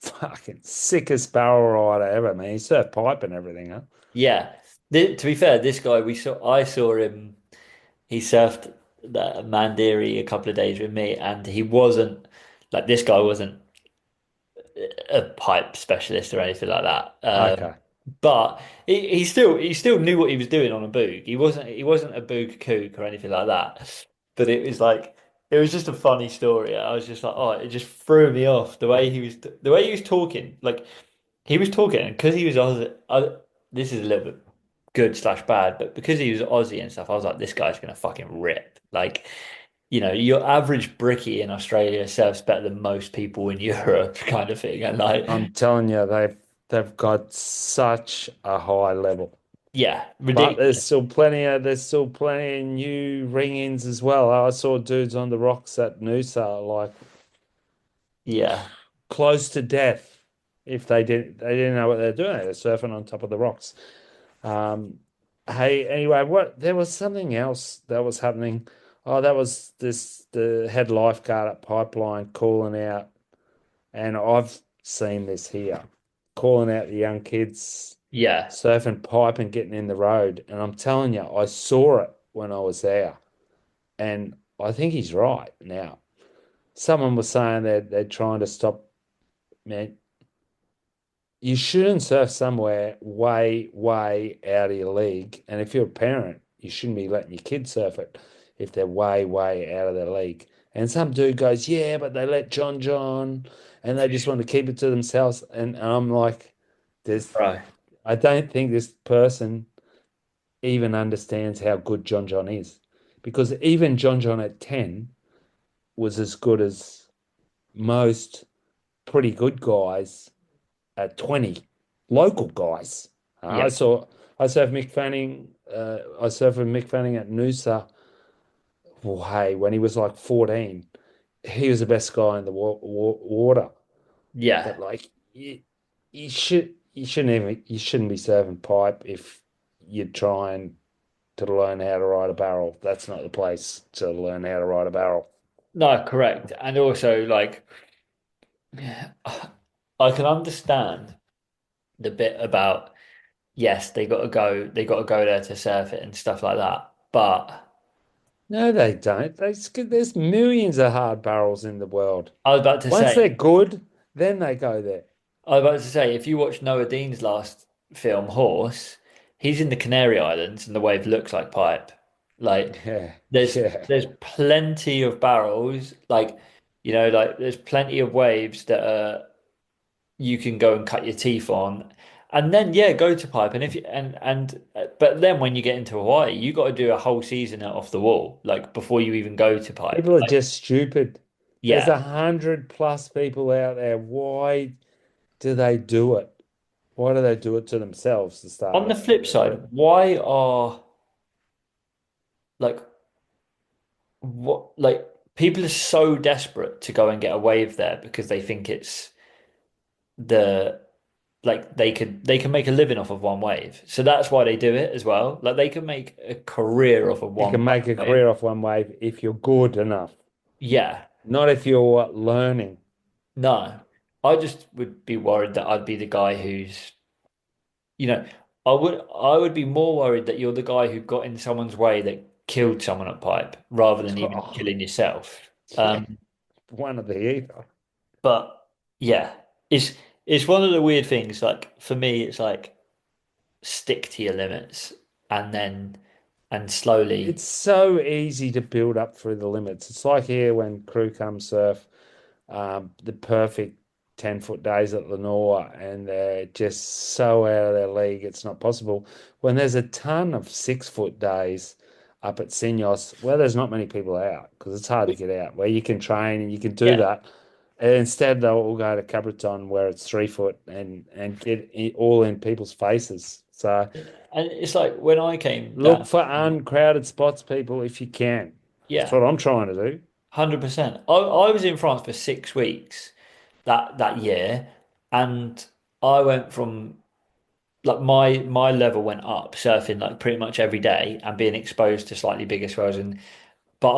Fucking sickest barrel rider ever, man. He surfed pipe and everything, huh?
yeah, to be fair, this guy I saw him. He surfed the Mandiri a couple of days with me, and he wasn't like this guy wasn't a pipe specialist or anything like that.
Okay.
But he still knew what he was doing on a boog. He wasn't a boog kook or anything like that. but it was like it was just a funny story. I was just like, oh, it just threw me off the way he was talking. Like he was talking because he was Aussie. This is a little bit good slash bad, but because he was Aussie and stuff, I was like, this guy's gonna fucking rip. Like, your average brickie in Australia serves better than most people in Europe, kind of thing. And like,
I'm telling you, they've got such a high level.
yeah,
But
ridiculous.
there's still plenty of new ring-ins as well. I saw dudes on the rocks at Noosa like
Yeah,
close to death if they didn't know what they're doing. They're surfing on top of the rocks. Um, hey, anyway, what there was something else that was happening. Oh, that was the head lifeguard at Pipeline calling out, and I've seen this here, calling out the young kids
yeah,
surfing pipe and getting in the road. And I'm telling you, I saw it when I was there, and I think he's right now. Someone was saying that they're trying to stop, man. You shouldn't surf somewhere way, way out of your league. And if you're a parent, you shouldn't be letting your kids surf it if they're way, way out of their league. And some dude goes, yeah, but they let John and they just want to keep it to themselves. And I'm like, there's,
right.
I don't think this person even understands how good John is. Because even John at 10 was as good as most pretty good guys at 20, local guys.
Yeah,
I surfed Mick Fanning. I surfed with Mick Fanning at Noosa. Well, hey, when he was like 14, he was the best guy in the water.
yeah.
But like, you shouldn't be surfing pipe if you're trying to learn how to ride a barrel. That's not the place to learn how to ride a barrel.
No, correct. And also, like, I can understand the bit about yes, they got to go there to surf it and stuff like that. But
No, they don't. There's millions of hard barrels in the world.
I was about to
Once
say,
they're good, then they go there.
I was about to say, if you watch Noah Dean's last film, Horse, he's in the Canary Islands and the wave looks like pipe. Like
Yeah,
there's
yeah.
there's plenty of barrels, like there's plenty of waves that you can go and cut your teeth on. And then yeah, go to pipe. And if you and but then when you get into Hawaii, you got to do a whole season out off the wall, like before you even go to pipe.
People are
Like,
just stupid. There's
yeah.
100+ people out there. Why do they do it? Why do they do it to themselves to start
On the
with?
flip side, why are like what people are so desperate to go and get a wave there because they think it's the like they can make a living off of one wave. So that's why they do it as well. Like they can make a career off of
You
one
can make a
wave.
career off one wave if you're good enough,
Yeah.
not if you're learning.
No. I just would be worried that I'd be the guy who's, you know, I would be more worried that you're the guy who got in someone's way that killed someone at pipe rather than even
Oh,
killing yourself.
yeah, one of the either.
But yeah, it's one of the weird things. Like for me, it's like stick to your limits and then and slowly.
It's so easy to build up through the limits. It's like here when crew come surf the perfect 10-foot days at Lenore, and they're just so out of their league, it's not possible. When there's a ton of 6-foot days up at Sinos, where there's not many people out because it's hard to get out, where you can train and you can do
Yeah,
that. And instead, they'll all go to Cabreton where it's 3 foot and get it all in people's faces. So
and it's like when I came
look
down.
for uncrowded spots, people, if you can. That's
Yeah,
what I'm trying to do.
100%. I was in France for 6 weeks that year, and I went from like my level went up surfing like pretty much every day and being exposed to slightly bigger swells and but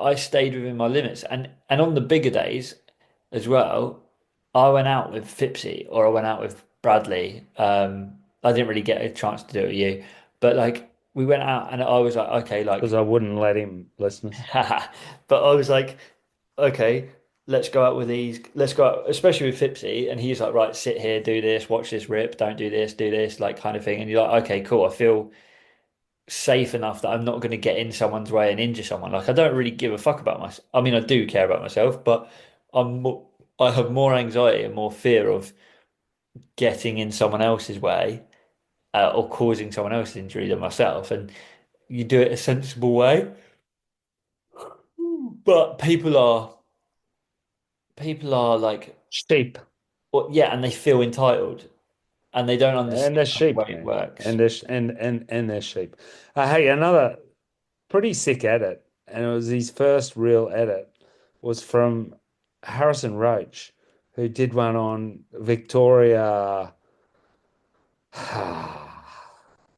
I stayed within my limits and on the bigger days as well, I went out with Fipsy or I went out with Bradley. I didn't really get a chance to do it with you, but like we went out and I was like, okay,
Because
like,
I wouldn't let him, listeners.
but I was like, okay, let's go out with these. Let's go out, especially with Fipsy, and he's like, right, sit here, do this, watch this rip, don't do this, do this, like kind of thing. And you're like, okay, cool. I feel safe enough that I'm not going to get in someone's way and injure someone. Like I don't really give a fuck about myself. I mean, I do care about myself, but I have more anxiety and more fear of getting in someone else's way or causing someone else's injury than myself. And you do it a sensible way. But people are like,
Sheep.
well, yeah, and they feel entitled and they don't
And they're
understand the way
sheep,
it
man.
works.
And they're sheep. Hey, another pretty sick edit, and it was his first real edit, was from Harrison Roach, who did one on Victoria. I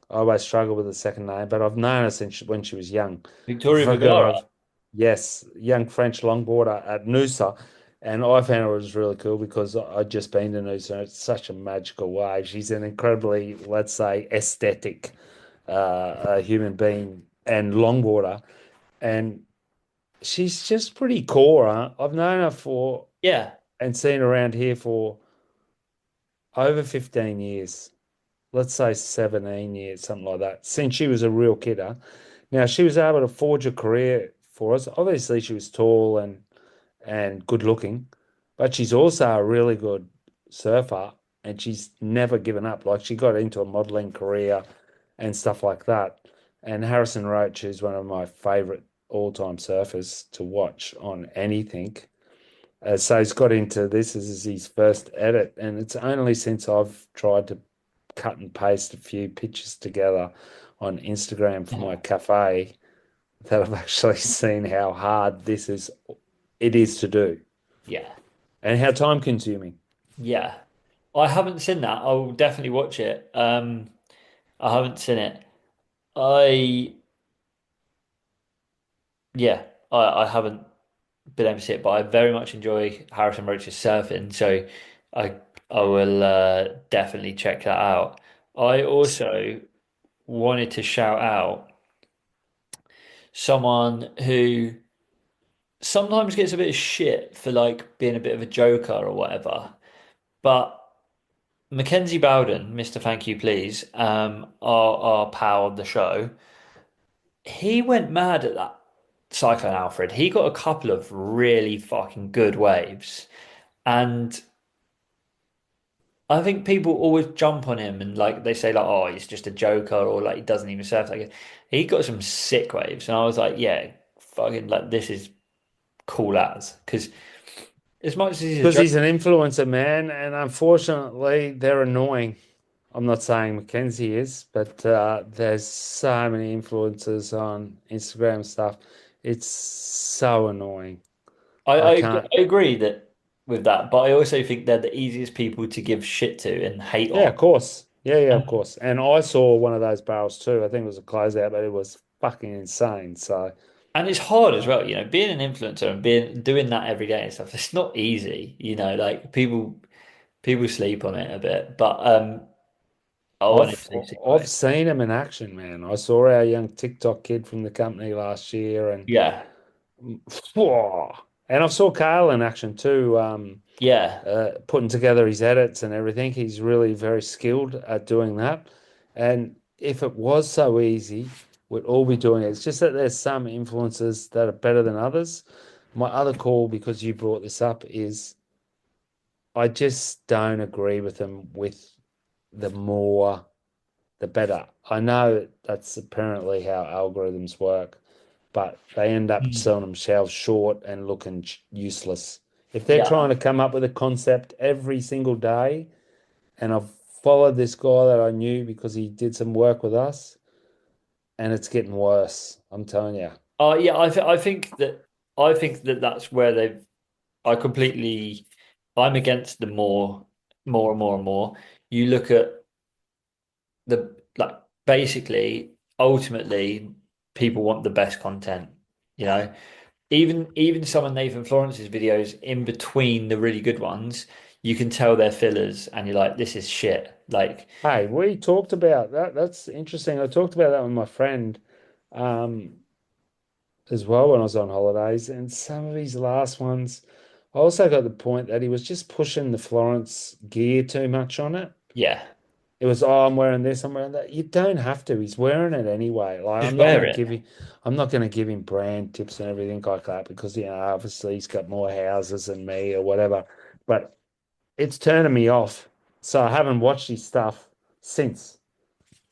always struggle with the second name, but I've known her since when she was young.
Victoria Vergara.
Vigorov, yes, young French longboarder at Noosa. And I found it was really cool because I'd just been to Noosa and it's such a magical wave. She's an incredibly, let's say, aesthetic human being and longboarder. And she's just pretty core. Huh? I've known her for
Yeah.
and seen her around here for over 15 years. Let's say 17 years, something like that, since she was a real kidder. Now she was able to forge a career for us. Obviously, she was tall and good looking, but she's also a really good surfer and she's never given up. Like she got into a modeling career and stuff like that. And Harrison Roach is one of my favorite all-time surfers to watch on anything. So he's got into this as his first edit, and it's only since I've tried to cut and paste a few pictures together on Instagram for my cafe that I've actually seen how hard it is to do
Yeah.
and how time consuming.
Yeah. I haven't seen that. I will definitely watch it. I haven't seen it. I yeah, I haven't been able to see it, but I very much enjoy Harrison Roach's surfing, so I I will definitely check that out. I also wanted to shout out someone who sometimes gets a bit of shit for like being a bit of a joker or whatever, but Mackenzie Bowden, Mr. Thank You Please, our pal on the show, he went mad at that Cyclone Alfred. He got a couple of really fucking good waves. And I think people always jump on him and like they say like, oh, he's just a joker or like he doesn't even surf. Like he got some sick waves. And I was like, yeah, fucking like this is cool as. Because as much as he's a
Because
joker,
he's an influencer, man, and unfortunately, they're annoying. I'm not saying Mackenzie is, but there's so many influencers on Instagram and stuff. It's so annoying.
I,
I
I
can't.
I agree that with that, but I also think they're the easiest people to give shit to and hate
Yeah,
on.
of course. Yeah, of
And
course. And I saw one of those barrels too. I think it was a closeout, but it was fucking insane. So,
And it's hard as well, being an influencer and being doing that every day and stuff. It's not easy, like people sleep on it a bit. But I wanted
I've
to see
I've
why.
seen him in action, man. I saw our young TikTok kid from the company last year, and
Yeah,
whoa. And I saw Kale in action too,
yeah.
putting together his edits and everything. He's really very skilled at doing that. And if it was so easy, we'd all be doing it. It's just that there's some influencers that are better than others. My other call, because you brought this up, is I just don't agree with them with the more the better. I know that's apparently how algorithms work, but they end up
Mm.
selling themselves short and looking useless. If they're
Yeah.
trying to come up with a concept every single day, and I've followed this guy that I knew because he did some work with us, and it's getting worse. I'm telling you.
Yeah, I think that that's where they've I completely I'm against the more and more and more. You look at the like basically ultimately people want the best content, you know. Even some of Nathan Florence's videos in between the really good ones, you can tell they're fillers and you're like, this is shit. Like,
Hey, we talked about that. That's interesting. I talked about that with my friend um, as well when I was on holidays, and some of his last ones, I also got the point that he was just pushing the Florence gear too much on it.
yeah.
It was, oh, I'm wearing this, I'm wearing that. You don't have to. He's wearing it anyway. Like
Just wear it.
I'm not going to give him brand tips and everything like that because obviously he's got more houses than me or whatever. But it's turning me off. So I haven't watched his stuff since.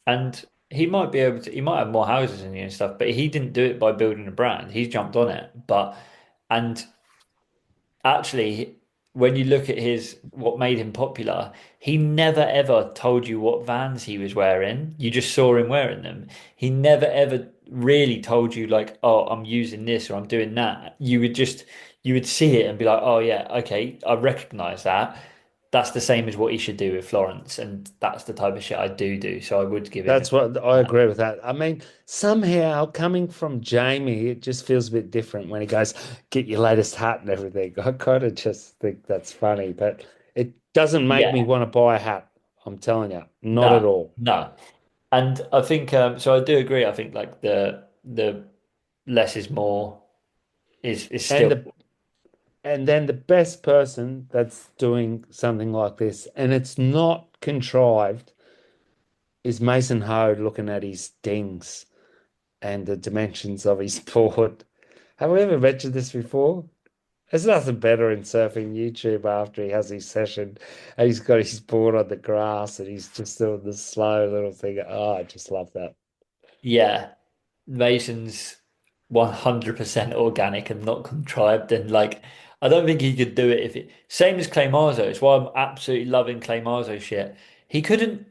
And he might be able to, he might have more houses than you and stuff, but he didn't do it by building a brand. He's jumped on it. And actually, when you look at his what made him popular, he never ever told you what Vans he was wearing. You just saw him wearing them. He never ever really told you like, oh, I'm using this or I'm doing that. You would see it and be like, oh yeah, okay, I recognize that. That's the same as what he should do with Florence, and that's the type of shit I do. So I would give him.
That's what I agree with that. I mean, somehow coming from Jamie, it just feels a bit different when he goes, get your latest hat and everything. I kind of just think that's funny, but it doesn't make me
Yeah,
want to buy a hat. I'm telling you, not at
no,
all.
no. And I think so. I do agree. I think like the less is more is
And
still.
then the best person that's doing something like this, and it's not contrived, is Mason Hode looking at his dings and the dimensions of his board. Have we ever mentioned this before? There's nothing better in surfing YouTube after he has his session and he's got his board on the grass and he's just doing the slow little thing. Oh, I just love that.
Yeah, Mason's 100% organic and not contrived. And like, I don't think he could do it if it same as Clay Marzo. It's why I'm absolutely loving Clay Marzo shit. He couldn't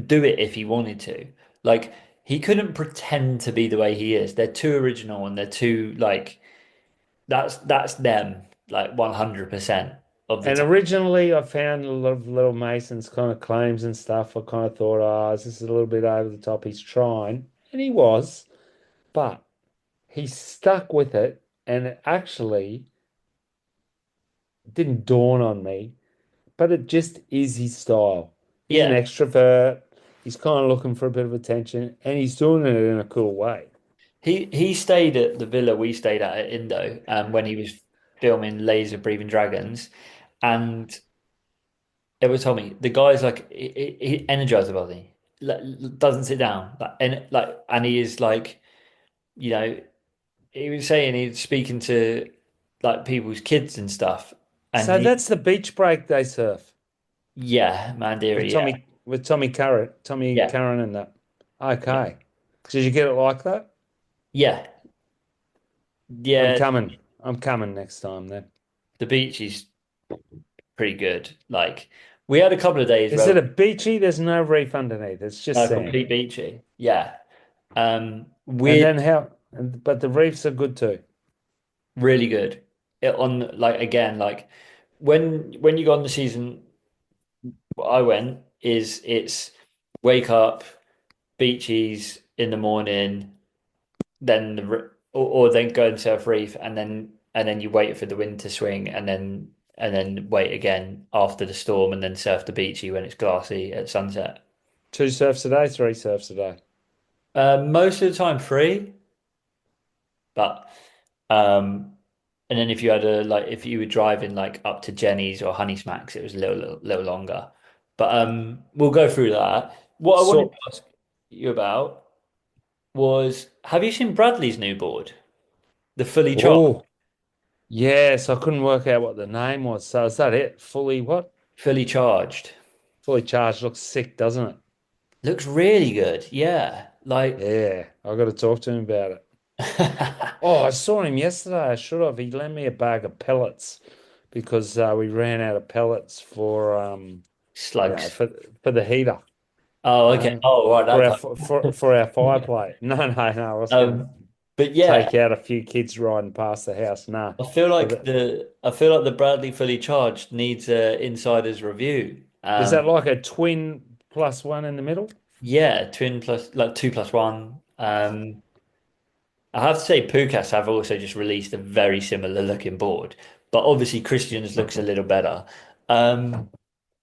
do it if he wanted to. Like, he couldn't pretend to be the way he is. They're too original and they're too like that's them like 100% of the
And
time.
originally, I found a lot of Little Mason's kind of claims and stuff. I kind of thought, oh, this is a little bit over the top. He's trying. And he was, but he stuck with it. And it actually didn't dawn on me, but it just is his style. He's an
Yeah,
extrovert. He's kind of looking for a bit of attention and he's doing it in a cool way.
he stayed at the villa we stayed at Indo when he was filming Laser Breathing Dragons, and everyone told me the guy's like he energized the body, like, doesn't sit down, and he is like you know he was saying he's speaking to like people's kids and stuff, and
So that's the beach break they surf
yeah, Mandiri, yeah,
With Tommy
yeah,
Curran and that.
yeah,
Okay. Did you get it like that?
yeah,
I'm
yeah.
coming. I'm coming next time then.
The beach is pretty good. Like we had a couple of days
Is
where
it a beachy? There's no reef underneath. It's just sand.
complete beachy. Yeah.
And
We're
then but the reefs are good too.
really good. On like again, like when you go on the season, what I went is it's wake up, beaches in the morning, then or then go and surf reef, and then you wait for the wind to swing, and then wait again after the storm, and then surf the beachy when it's glassy at sunset.
Two surfs a day, three surfs a day.
Most of the time free, but um, and then if you had a like if you were driving like up to Jenny's or Honey Smacks, it was a little longer. But we'll go through that. What I wanted to
So,
ask you about was, have you seen Bradley's new board, the fully charged?
oh, yes, I couldn't work out what the name was. So is that it? Fully what?
Fully charged.
Fully charged looks sick, doesn't it?
Looks really good. Yeah. Like
Yeah, I got to talk to him about it. Oh, I saw him yesterday. I should have. He lent me a bag of pellets because we ran out of pellets for
slugs.
for the heater.
Oh, okay.
Uh,
Oh, right,
for
that type.
for our fireplace. No, no, no. I was gonna
But yeah,
take out a few kids riding past the house. Nah, for
I feel like the Bradley fully charged needs a insider's review.
is that like a twin plus one in the middle?
Yeah, twin plus like two plus one. I have to say Pukas have also just released a very similar looking board, but obviously Christian's looks a little better. Um,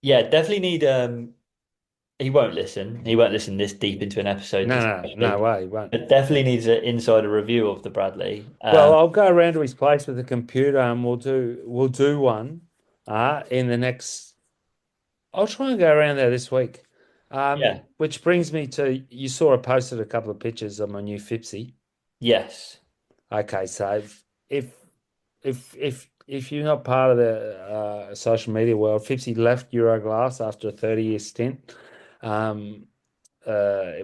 yeah, definitely need he won't listen. He won't listen this deep into an episode
No,
this
no, no
early,
way, he won't.
but definitely needs an insider review of the Bradley.
Well, I'll go around to his place with the computer and we'll do one in the next. I'll try and go around there this week.
Yeah.
Which brings me to you saw I posted a couple of pictures of my new Fipsy.
Yes.
Okay, so if if you're not part of the social media world, Fipsy left Euroglass after a 30-year stint, um,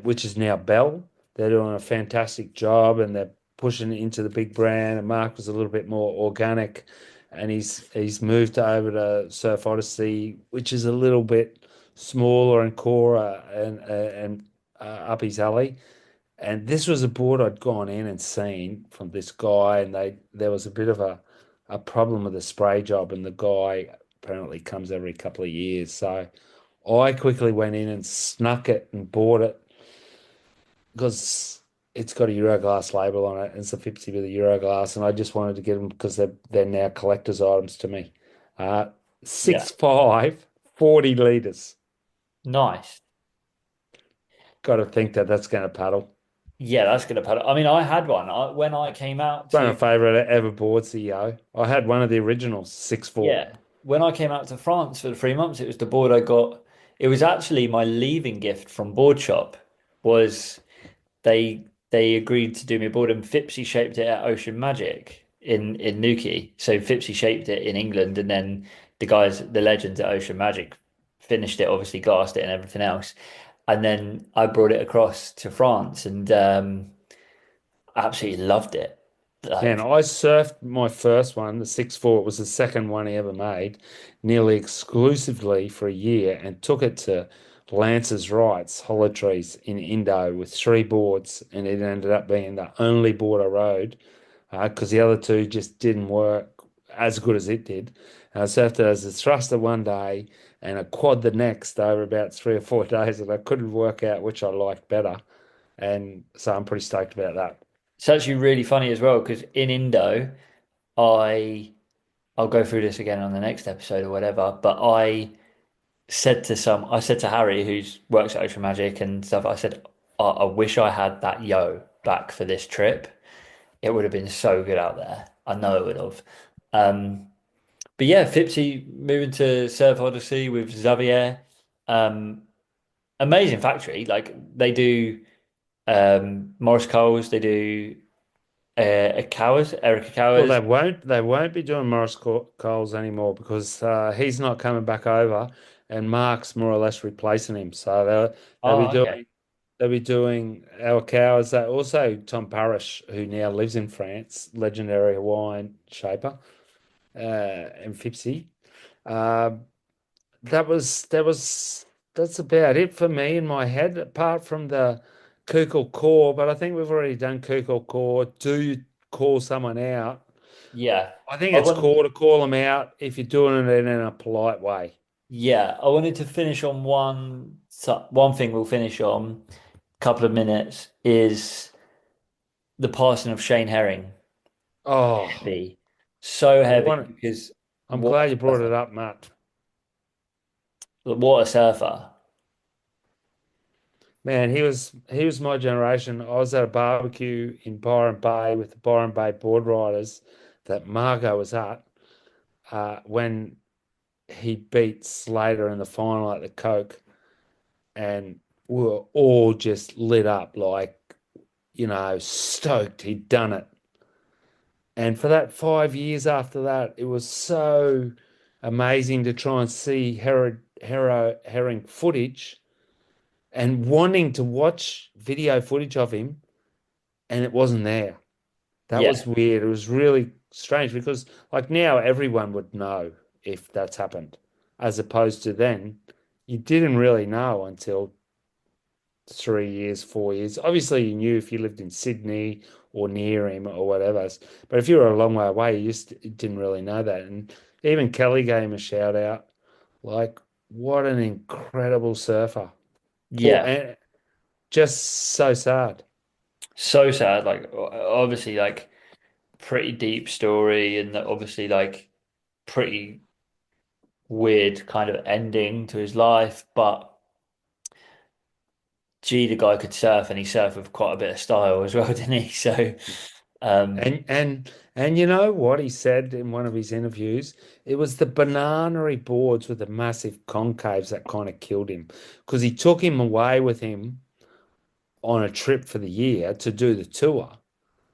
which is now Bell. They're doing a fantastic job and they're pushing it into the big brand. And Mark was a little bit more organic, and he's moved over to Surf Odyssey, which is a little bit smaller and core and up his alley. And this was a board I'd gone in and seen from this guy, and there was a bit of a problem with the spray job, and the guy apparently comes every couple of years. So I quickly went in and snuck it and bought it because it's got a Euroglass label on it, and it's a 50 with a Euroglass, and I just wanted to get them because they're now collector's items to me. Uh,
Yeah.
6'5", 40 liters.
Nice.
Got to think that that's going to paddle.
Yeah, that's gonna put it. I mean, I had one when I came out
One
to
of my favorite ever boards, CEO. I had one of the originals, 6'4".
yeah, when I came out to France for the 3 months. It was the board I got. It was actually my leaving gift from board shop. Was they agreed to do me a board, and Fipsy shaped it at Ocean Magic in Newquay. So Fipsy shaped it in England, and then the legends at Ocean Magic, finished it, obviously glassed it and everything else. And then I brought it across to France and absolutely loved it.
Man,
Like,
I surfed my first one, the 6'4". It was the second one he ever made, nearly exclusively for a year, and took it to Lance's Rights, Holotrees in Indo with three boards, and it ended up being the only board I rode because the other two just didn't work as good as it did. And I surfed it as a thruster one day and a quad the next over about 3 or 4 days, and I couldn't work out which I liked better. And so I'm pretty stoked about that.
it's actually really funny as well because in Indo, I I'll go through this again on the next episode or whatever. But I said to Harry, who's works at Ocean Magic and stuff, I said, I wish I had that yo back for this trip. It would have been so good out there. I know it would have. Um, but yeah, Fipsy moving to Surf Odyssey with Xavier. Um, Amazing factory. Like they do Morris Coles, they do Erica
Well,
Cowers.
they won't be doing Coles anymore because he's not coming back over, and Mark's more or less replacing him. So they'll be
Oh, okay.
doing our cows. Also Tom Parrish, who now lives in France, legendary Hawaiian shaper, and Fipsy. Uh, that's about it for me in my head, apart from the Kukul core. But I think we've already done Kukul core. Do you call someone out?
Yeah.
I think
I
it's
wanted
cool to call them out if you're doing it in a polite way.
I wanted to finish on one thing we'll finish on a couple of minutes is the passing of Shane Herring.
Oh,
Heavy. So
I
heavy
want.
because
I'm
what
glad you
a
brought
surfer.
it up, Matt.
What a surfer.
Man, he was my generation. I was at a barbecue in Byron Bay with the Byron Bay board riders that Margot was at when he beat Slater in the final at the Coke, and we were all just lit up, like stoked he'd done it. And for that 5 years after that, it was so amazing to try and see Herring footage and wanting to watch video footage of him, and it wasn't there. That
Yeah.
was weird. It was really strange because, like, now everyone would know if that's happened, as opposed to then, you didn't really know until 3 years, 4 years. Obviously, you knew if you lived in Sydney or near him or whatever. But if you were a long way away, you just didn't really know that. And even Kelly gave him a shout out. Like, what an incredible surfer. Poor,
Yeah.
and just so sad.
So sad. Like obviously like pretty deep story and obviously like pretty weird kind of ending to his life, but gee, the guy could surf and he surfed with quite a bit of style as well, didn't he? So, um,
And And you know what he said in one of his interviews? It was the banana boards with the massive concaves that kind of killed him because he took him away with him on a trip for the year to do the tour. And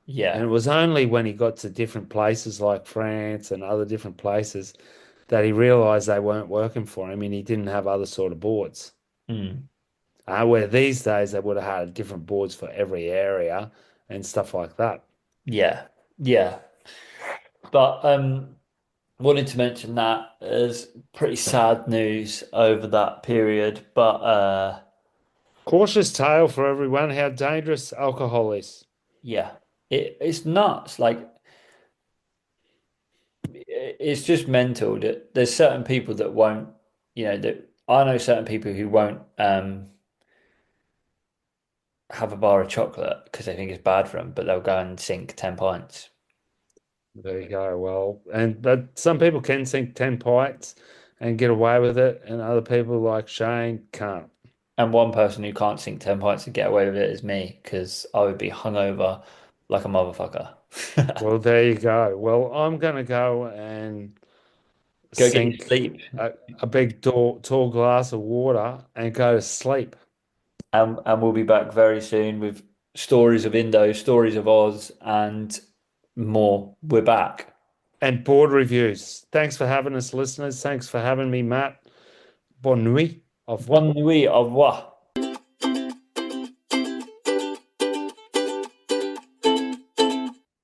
Yeah.
it was only when he got to different places like France and other different places that he realized they weren't working for him and he didn't have other sort of boards.
Mm.
Where these days they would have had different boards for every area and stuff like that.
Yeah. Yeah. But wanted to mention that as pretty sad news over that period. But
Cautious tale for everyone how dangerous alcohol is.
yeah, it's nuts. Like it's just mental that there's certain people that won't, that I know certain people who won't have a bar of chocolate because they think it's bad for them, but they'll go and sink 10 pints.
There you go. Well, and but some people can sink 10 pints and get away with it, and other people like Shane can't.
And one person who can't sink 10 pints and get away with it is me because I would be hungover like a motherfucker.
Well, there you go. Well, I'm gonna go and
Go get your
sink
sleep.
a big tall glass of water and go to sleep.
And we'll be back very soon with stories of Indo, stories of Oz, and more. We're back.
And board reviews. Thanks for having us, listeners. Thanks for having me, Matt. Bonne nuit. Au revoir.
Bonne nuit, au revoir.